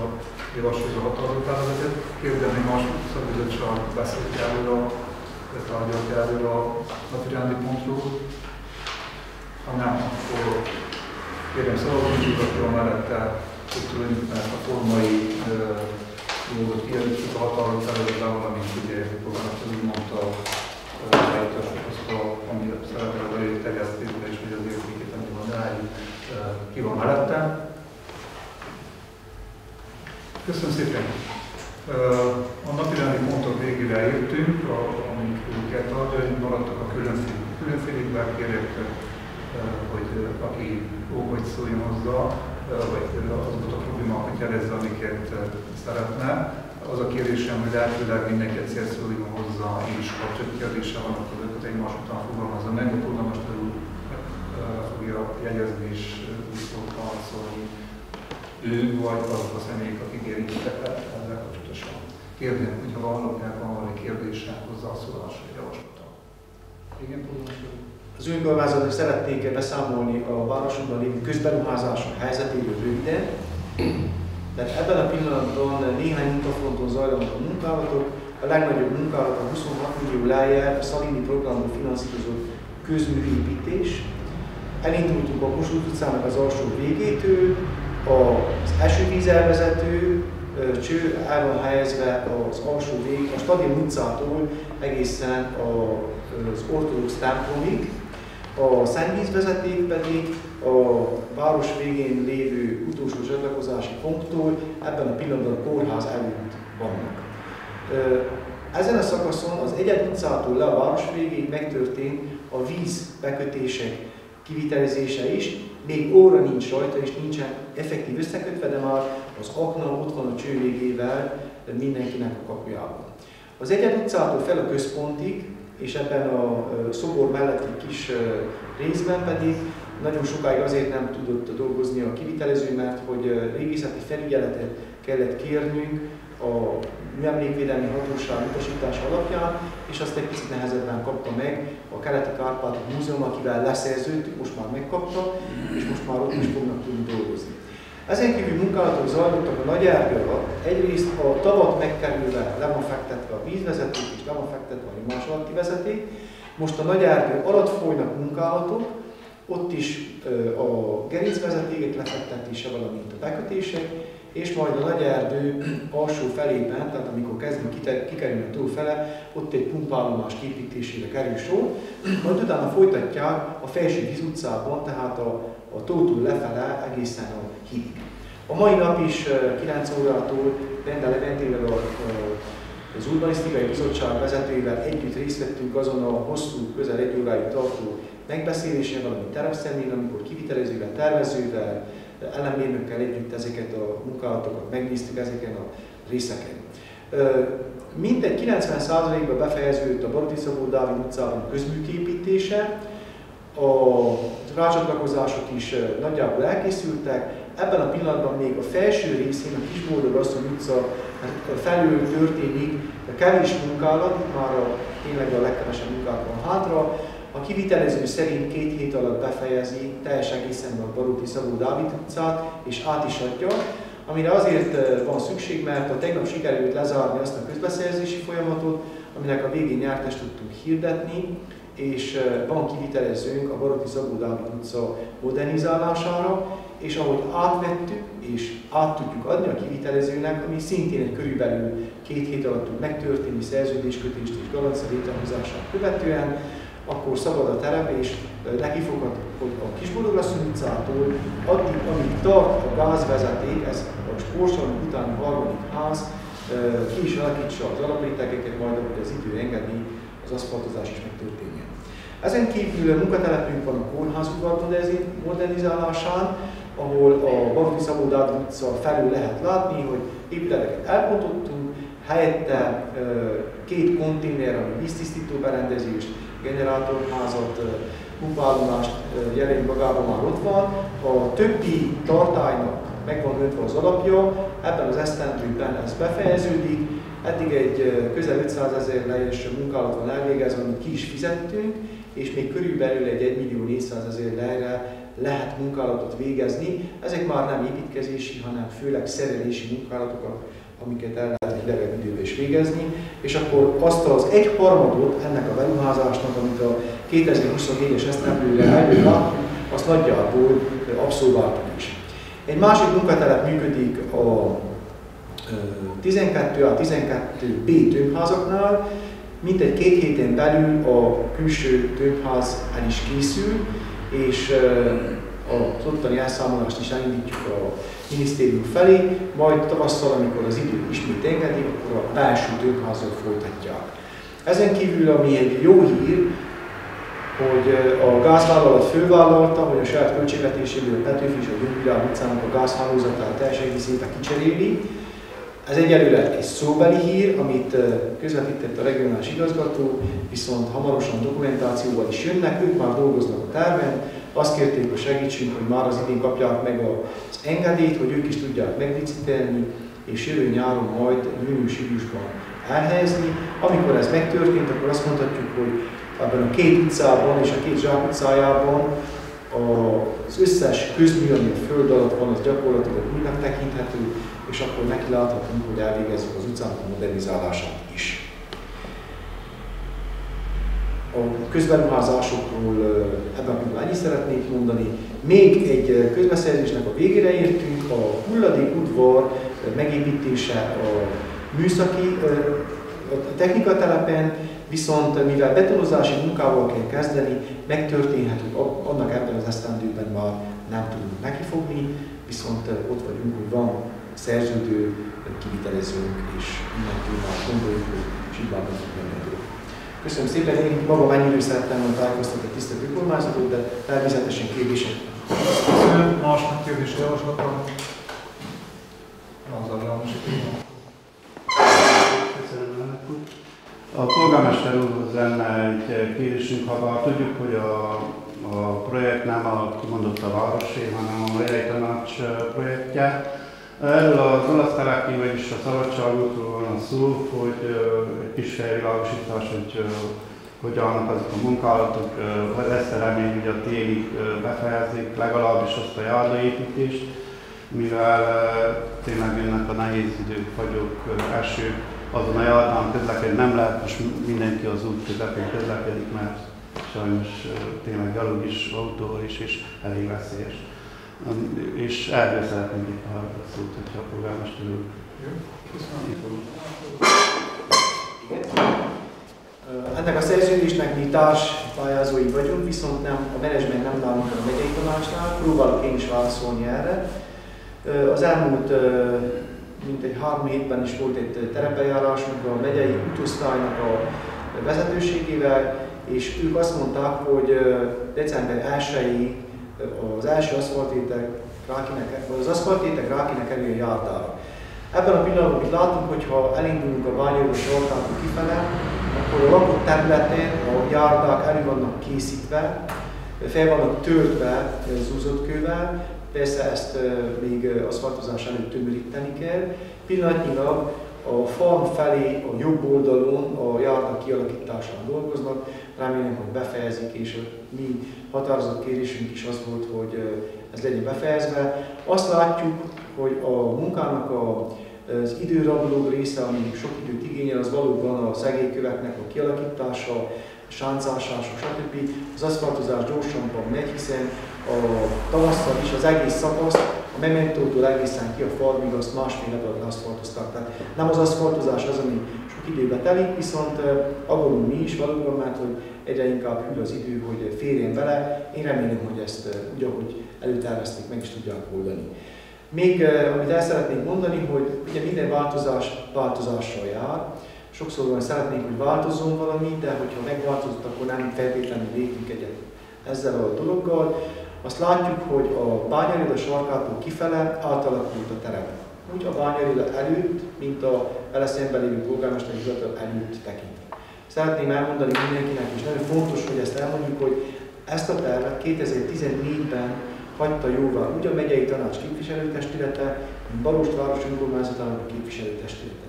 javasolja a határozattervezetet. Kérdezni más szakbizottság beszélt erről tárgyalt erről a napirendi pontról. Ha nem, akkor kérem szavazni, aki a mellette, hogy tulajdonképpen ezt a formai dolgot kérdezzük a határozattervezetben, valamint ugye programot úgy mondta, eljutassuk azt, ami szerepel a terjesztésben is, hogy az értékét nem van rájuk, ki van mellette. Köszönöm szépen! A napirendi pontok végére értünk, amiket adni, maradtak a különfélékbe, kérjük, hogy aki hogy szóljon hozzá, vagy azokat a problémákat jelezze, amiket szeretne. Az a kérdésem, hogy lehetőleg mindenki egyszer szóljon hozzá, és ha több kérdése van, akkor őket egymás után fogalmazza meg, a polgármester úr fogja jegyezni, és úgy fog harcolni ő, vagy azok a személyek, akik érintettek ezzel kapcsolatosan. Kérdem, hogyha valakinek van valami kérdése, hozzászólásra, javaslata. Igen, polgármester úr? Az önkormányzatok szeretnék beszámolni a városokban lévő közberuházások helyzetéről röviden, de ebben a pillanatban néhány munkafronton zajlanak a munkálatok. A legnagyobb munkálat a 26 millió lejjel a Szalini programból finanszírozott közműépítés. Elindultunk a Kossuth utcának az alsó végétől, az esővízelvezető cső el van helyezve az alsó vég, a Stadion utcától egészen az ortodox templomig, a szennyvízvezeték pedig a város végén lévő utolsó csatlakozási ponttól ebben a pillanatban a kórház előtt vannak. Ezen a szakaszon az Egyed utcától le a város végéig megtörtént a vízbekötések kivitelezése is, még óra nincs rajta és nincsen effektív összekötve, de már az akna ott van a cső végével mindenkinek a kapujában. Az Egyed utcától fel a központig és ebben a szobor melletti kis részben pedig nagyon sokáig azért nem tudott dolgozni a kivitelező, mert hogy régészeti felügyeletet kellett kérnünk a Műemlékvédelmi Hatóság utasítása alapján, és azt egy picit nehezebben kapta meg a Keleti Kárpátok Múzeum, akivel leszerződtük, most már megkapta, és most már ott is fognak tudni dolgozni. Ezen kívül munkálatok zajlottak a Nagyerdő alatt. Egyrészt a tavat megkerülve le van fektetve a vízvezeték, és le van fektetve a nyomás alatti vezeték. Most a Nagyerdő alatt folynak munkálatok, ott is a gerincvezetékek lefektetése, valamint a bekötések, és majd a Nagyerdő alsó felében, tehát amikor kezdünk kikerülni a tó fele, ott egy pumpállomás képítésére kerül sor, majd utána folytatják a Felső Víz utcában, tehát a tótól lefele egészen a hídig. A mai nap is 9 órától Bende Leventével az Urbanisztikai Bizottság vezetőivel együtt részt vettünk azon a hosszú, közel 1 óráig tartó megbeszélésen, valami terepszemlén, amikor kivitelezővel, tervezővel, ellenmérnökkel együtt ezeket a munkálatokat megnéztük ezeken a részeken. Mintegy 90%-ban befejeződött a Baróti Szabó Dávid utcában a közműképítése, a rácsatlakozások is nagyjából elkészültek. Ebben a pillanatban még a felső részén, a Kisboldog-asszony utca felül történik kevés munkálat, már tényleg a legkevesebb munkálat van hátra. A kivitelező szerint 2 hét alatt befejezi teljes egészen a Baróti Szabó Dávid utcát, és át is adja, amire azért van szükség, mert a tegnap sikerült lezárni azt a közbeszerzési folyamatot, aminek a végén nyertest tudtunk hirdetni, és van kivitelezőnk a Baróti Szabó Dávid utca modernizálására, és ahogy átvettük, és át tudjuk adni a kivitelezőnek, ami szintén egy körülbelül 2 hét alatt tud megtörténni szerződéskötést és garancia létrehozását követően, akkor szabad a terep, és nekifoghat a Kisboldog-asszony utcától, addig, amíg tart a gázvezeték, ez a Sportsalon utáni 3. ház, ki is alakítsa az alaprétegeket, majd ahogy az idő engedi, az aszfaltozás is megtörténjen. Ezen kívül munkatelepünk van a kórház udvar modernizálásán, ahol a Baróti Szabó Dávid utca felül lehet látni, hogy épületeket elbontottunk, helyette 2 konténer, ami víztisztító berendezést, generátorházat, pumpállomást jelent magában már ott van. A többi tartálynak megvan öntve az alapja, ebben az esztendőben ez befejeződik. Eddig egy közel 500 000 lejes munkálat van elvégezve, amit ki is fizettünk, és még körülbelül egy 1.400.000 lejre lehet munkálatot végezni. Ezek már nem építkezési, hanem főleg szerelési munkálatok, amiket el lehet egy rövid időben is végezni, és akkor azt az 1/3 ennek a beruházásnak, amit a 2024-es esztendőre előre, azt nagyjából abszolváltuk is. Egy másik munkatelep működik a 12A-12B tömbházaknál, mintegy 2 héten belül a külső tömbház el is készül, és az ottani elszámolást is elindítjuk a minisztérium felé, majd tavasszal, amikor az idő ismét engedi, akkor a belső tömbházzal folytatják. Ezen kívül, ami egy jó hír, hogy a gázvállalat fölvállalta, hogy a saját költségvetéséből a Petőfi és a Gyöngyvirág utcának a gázhálózatát teljes egészében kicseréli. Ez egyelőre egy szóbeli hír, amit közvetített a regionális igazgató, viszont hamarosan dokumentációval is jönnek, ők már dolgoznak a terven. Azt kérték, hogy segítsünk, hogy már az idén kapják meg az engedélyt, hogy ők is tudják meglicitálni, és jövő nyáron majd június-júliusban elhelyezni. Amikor ez megtörtént, akkor azt mondhatjuk, hogy ebben a 2 utcában és a 2 Zsák utcájában az összes közmű, ami a föld alatt van, az gyakorlatilag újnak tekinthető, és akkor neki láthatunk, hogy elvégezzük az utcának a modernizálását is. A közberuházásokról ebben a pillanatban ennyit szeretnék mondani. Még egy közbeszerzésnek a végére értünk, a hulladékudvar megépítése a műszaki a technikatelepen, viszont mivel betonozási munkával kell kezdeni, megtörténhetünk, annak ebben az esztendőben már nem tudunk nekifogni, viszont ott vagyunk, hogy van szerződő, kivitelezőnk, és mindentől már gondoljuk, hogy Zsidvában fog menni a dolog. Köszönöm szépen, én magam ennyire szerettem volna tájékoztatni a tisztelt önkormányzatot, de természetesen kérdések. Köszönöm, másnak kérdésre javaslatom. Azzal János. A polgármester úr lenne egy kérésünk, ha tudjuk, hogy a projekt nem a kimondott a városé, hanem a megyei tanács projektje. Erről az Olaszteráki, vagyis a Szabadságútról van szó, hogy egy kis felvilágosítás, hogy állnak azok a munkálatok, lesz-e remény, hogy a télig befejezik legalábbis azt a járdaépítést, mivel tényleg jönnek a nehéz idők, fagyok, esők, azon a járdán közlekedni nem lehet, most mindenki az út közepén közlekedik, mert sajnos tényleg gyalog is, autóval is, és elég veszélyes. És erről szeretnénk itt a szót, hogyha a polgármester úr. Ennek a szerződésnek mi társpályázói vagyunk, viszont nem, a menedzsment nem nálunk a megyei tanácsnál, próbálok én is válaszolni erre. Az elmúlt mintegy 3 hétben is volt egy terepbejárásunk a megyei útosztálynak a vezetőségével, és ők azt mondták, hogy december 1-ig az első aszfaltétek rákéne a járdára. Ebben a pillanatban mit látunk, hogy ha elindulunk a Bányai sarkától kifele, akkor a lakott területen a járdák elő vannak készítve, fel vannak töltve zúzott kővel, persze ezt még aszfaltozás előtt tömöríteni kell. Pillanatnyilag a farm felé a jobb oldalon a járda kialakításán dolgoznak, remélem, hogy befejezik, és a mi határozott kérésünk is az volt, hogy ez legyen befejezve. Azt látjuk, hogy a munkának az időrabló része, ami sok időt igényel, az valóban a szegélyköveknek a kialakítása, a sáncásások, stb. Az aszfaltozás gyorsabban megy, hiszen a tavasszal is az egész szakaszt, a Mementótól egészen ki a farmig, azt másfél napra aszfaltoztak. Tehát nem az aszfaltozás az, ami sok időbe telik, viszont aggódunk mi is valóban, mert hogy egyre inkább hűl az idő, hogy férjen vele. Én remélem, hogy ezt úgy, ahogy előtervezték, meg is tudják oldani. Még amit el szeretnénk mondani, hogy ugye minden változással jár. Sokszor szeretnénk, hogy változzon valami, de hogyha megváltozott, akkor nem feltétlenül lépünk egyet ezzel a dologgal. Azt látjuk, hogy a Bányai sarkától kifele átalakult a terep. Úgy a Bányai előtt, mint a vele szemben lévő polgármesteri hivatal előtt tekint. Szeretném elmondani mindenkinek, és nagyon fontos, hogy ezt elmondjuk, hogy ezt a tervet 2014-ben hagyta jóvá úgy a megyei tanács képviselőtestülete, mint Barost város önkormányzatának a képviselőtestülete.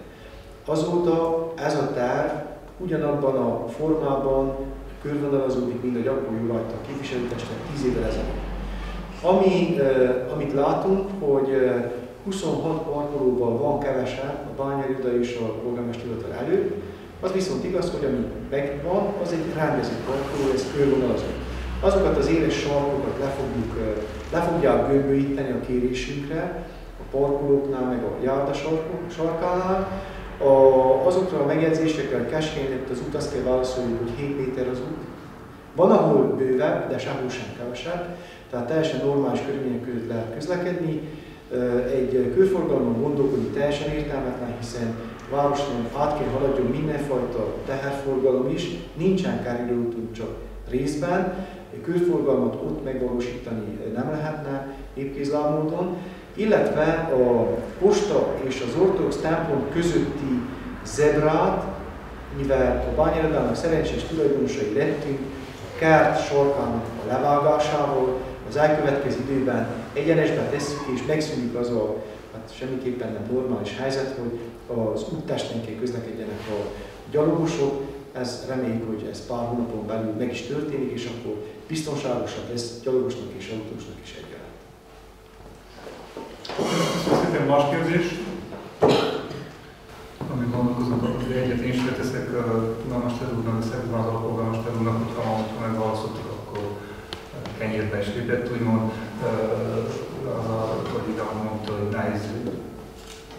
Azóta ez a terv ugyanabban a formában körvonalazódik, mint ahogy akkor jóváhagyta a képviselőtestület 10 évvel ezelőtt. Amit látunk, hogy 26 parkolóval van kevesebb a Bányai Uda és a polgármester hivatal előtt, az viszont igaz, hogy ami megvan, az egy rendezett parkoló, ez körvonalazó. Azokat az éles sarkokat le fogják gömbölyíteni a kérésünkre, a parkolóknál, meg a járda sarkánál. Azokra a megjegyzésekkel keskenyedett az út, azt kell válaszolni, hogy 7 méter az út. Van, ahol bővebb, de sehol sem kevesebb, tehát teljesen normális körülmények között lehet közlekedni. Egy körforgalomban gondolkodni teljesen értelmetlen, hiszen a városon át kell haladjon mindenfajta teherforgalom is, nincsen kerülőútunk csak részben. Egy körforgalmat ott megvalósítani nem lehetne épkézláb módon, illetve a posta és az ortodox templom közötti zebrát, mivel a Bányai szerencsés tulajdonosai lettünk, a kert sarkának a levágásával, az elkövetkező időben egyenesbe tesszük és megszűnik az a semmiképpen nem normális helyzet, hogy az úttesten kell közlekedjenek a gyalogosok. Ez reméljük, hogy ez pár hónapon belül meg is történik, és akkor biztonságosabb lesz gyalogosnak és autósnak is egyaránt. Köszönöm, más kérdés? Amíg gondolkozunk, akkor egyet én is teszek polgármester úrnak, a Szegvázal polgármester úrnak, hogyha megválasztottuk, akkor kenyérbe is lépett, úgymond a kollégám mondta, hogy nehéz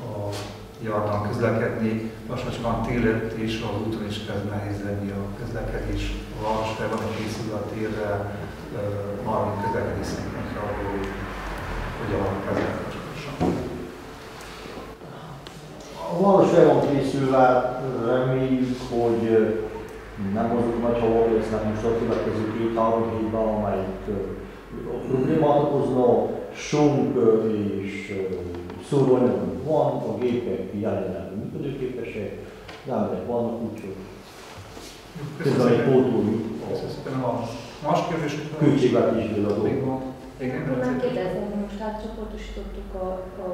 a jardán közlekedni, lassacskán tél és az úton is kezd nehéz lenni a közlekedés. A város fel van készülve a térre, valamint közlekedés szempontja, hogy hogyan van kezelni. A város fel van készülve, reméljük, hogy nem azok nagy havak lesznek most a következő 2-3 hétben, amelyik problémát okozna. Sunk és szóróanyagunk van, a gépek jelenleg működőképesek, de emberek vannak, úgyhogy Köszönöm, pótoljuk Köszönöm a más kérdésük. költségvetésből adó. Akkor kérdezni, hogy most átcsoportosítottuk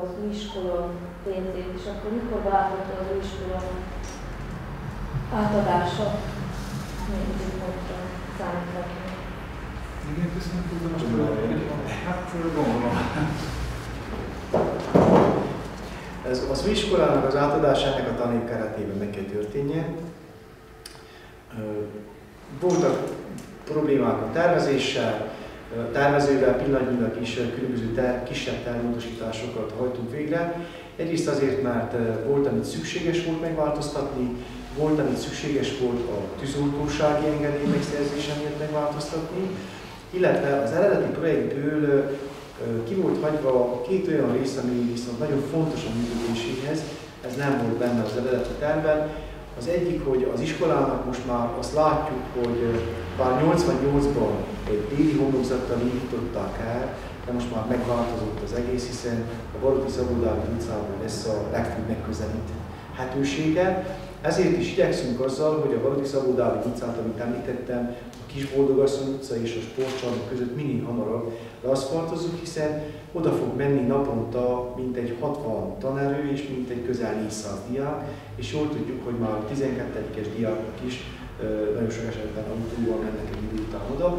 az új iskola pénzét, és akkor mikor várható az új iskola átadása? Még pontra számítva ki. Igen, köszönöm, hogy most hát gondolom. Az új iskolának az átadásának a tanév keretében meg kell történnie. Voltak problémák a tervezéssel, tervezővel pillanatnyilag is különböző kisebb tervmódosításokat hajtunk végre. Egyrészt azért, mert volt, amit szükséges volt megváltoztatni, volt, amit szükséges volt a tűzoltósági engedély megszerzése miatt megváltoztatni, illetve az eredeti projektből ki volt hagyva két olyan rész, ami viszont nagyon fontos a működéséhez, ez nem volt benne az eredeti tervben. Az egyik, hogy az iskolának most már azt látjuk, hogy bár 88-ban egy déli homlokzattal indították el, de most már megváltozott az egész, hiszen a Baróti Szabó Dávid utcában lesz a legfőbb megközelíthetősége. Ezért is igyekszünk azzal, hogy a Baróti Szabó Dávid utcát, amit említettem, a Kisboldogasszony utca és a Sportcsarnok között minél hamarabb leaszfaltozzuk, hiszen oda fog menni naponta mintegy 60 tanerő és mintegy közel 400 diák, és jól tudjuk, hogy már a 12-es diákok is nagyon sok esetben autóval mennek egy idő után oda.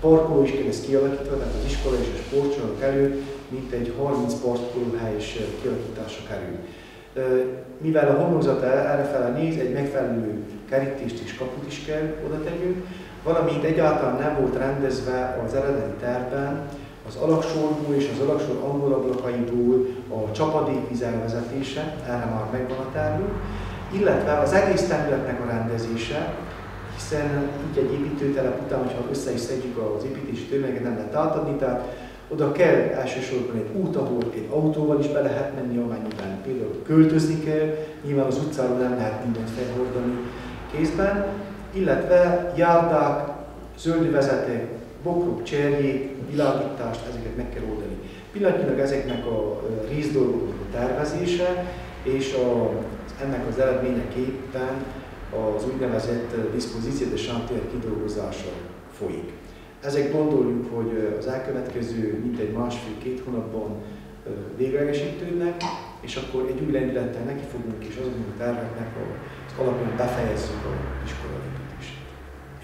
Parkoló is lesz kialakítva, tehát az iskola és a sportcsarnok előtt mintegy 30 parkolóhely is kialakítása kerül. Mivel a homlokzat errefele néz, egy megfelelő kerítést és kaput is kell oda tegyünk, valamint egyáltalán nem volt rendezve az eredeti tervben az alaksorból és az alaksor angol ablakaiból a csapadékvíz elvezetése, erre már megvan a tervünk, illetve az egész területnek a rendezése, hiszen így egy építőtelep után, hogyha össze is szedjük az építési tömeget, nem lehet átadni, tehát oda kell elsősorban egy út, ahol egy autóval is be lehet menni, amennyiben például költözni kell, nyilván az utcáról nem lehet mindent felhordani kézben, illetve járdák, zöldövezetek, bokrok, cserjék, világítást, ezeket meg kell oldani. Pillanatnyilag ezeknek a részdolgoknak a tervezése és ennek az eredményeképpen az úgynevezett diszpozíció de chantier kidolgozása folyik. Ezek gondoljuk, hogy az elkövetkező mintegy másfél-két hónapban véglegesítődnek, és akkor egy új lendülettel neki fogunk, és azoknak a terveknek az alapján befejezzük az iskolaépítését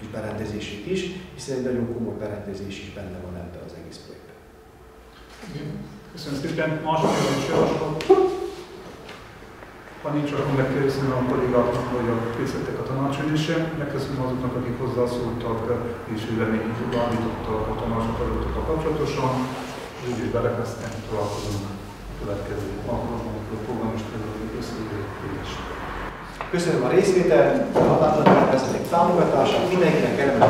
és berendezését is, hiszen egy nagyon komoly berendezés is benne van ebben az egész projektben. Köszönöm szépen. Második is javaslat. Ha nincs, akkor megköszönöm a kollégáknak, hogy készítettek a tanácsülésen. Megköszönöm azoknak, akik hozzászóltak és véleményét továbbítottak a tanácsadatokkal kapcsolatosan. Úgy is belekezdtem, találkozunk a következő alkalommal, amikor polgármesterről összeülés. Köszönöm a részvételt, a határozatban támogatását, mindenkinek kellemes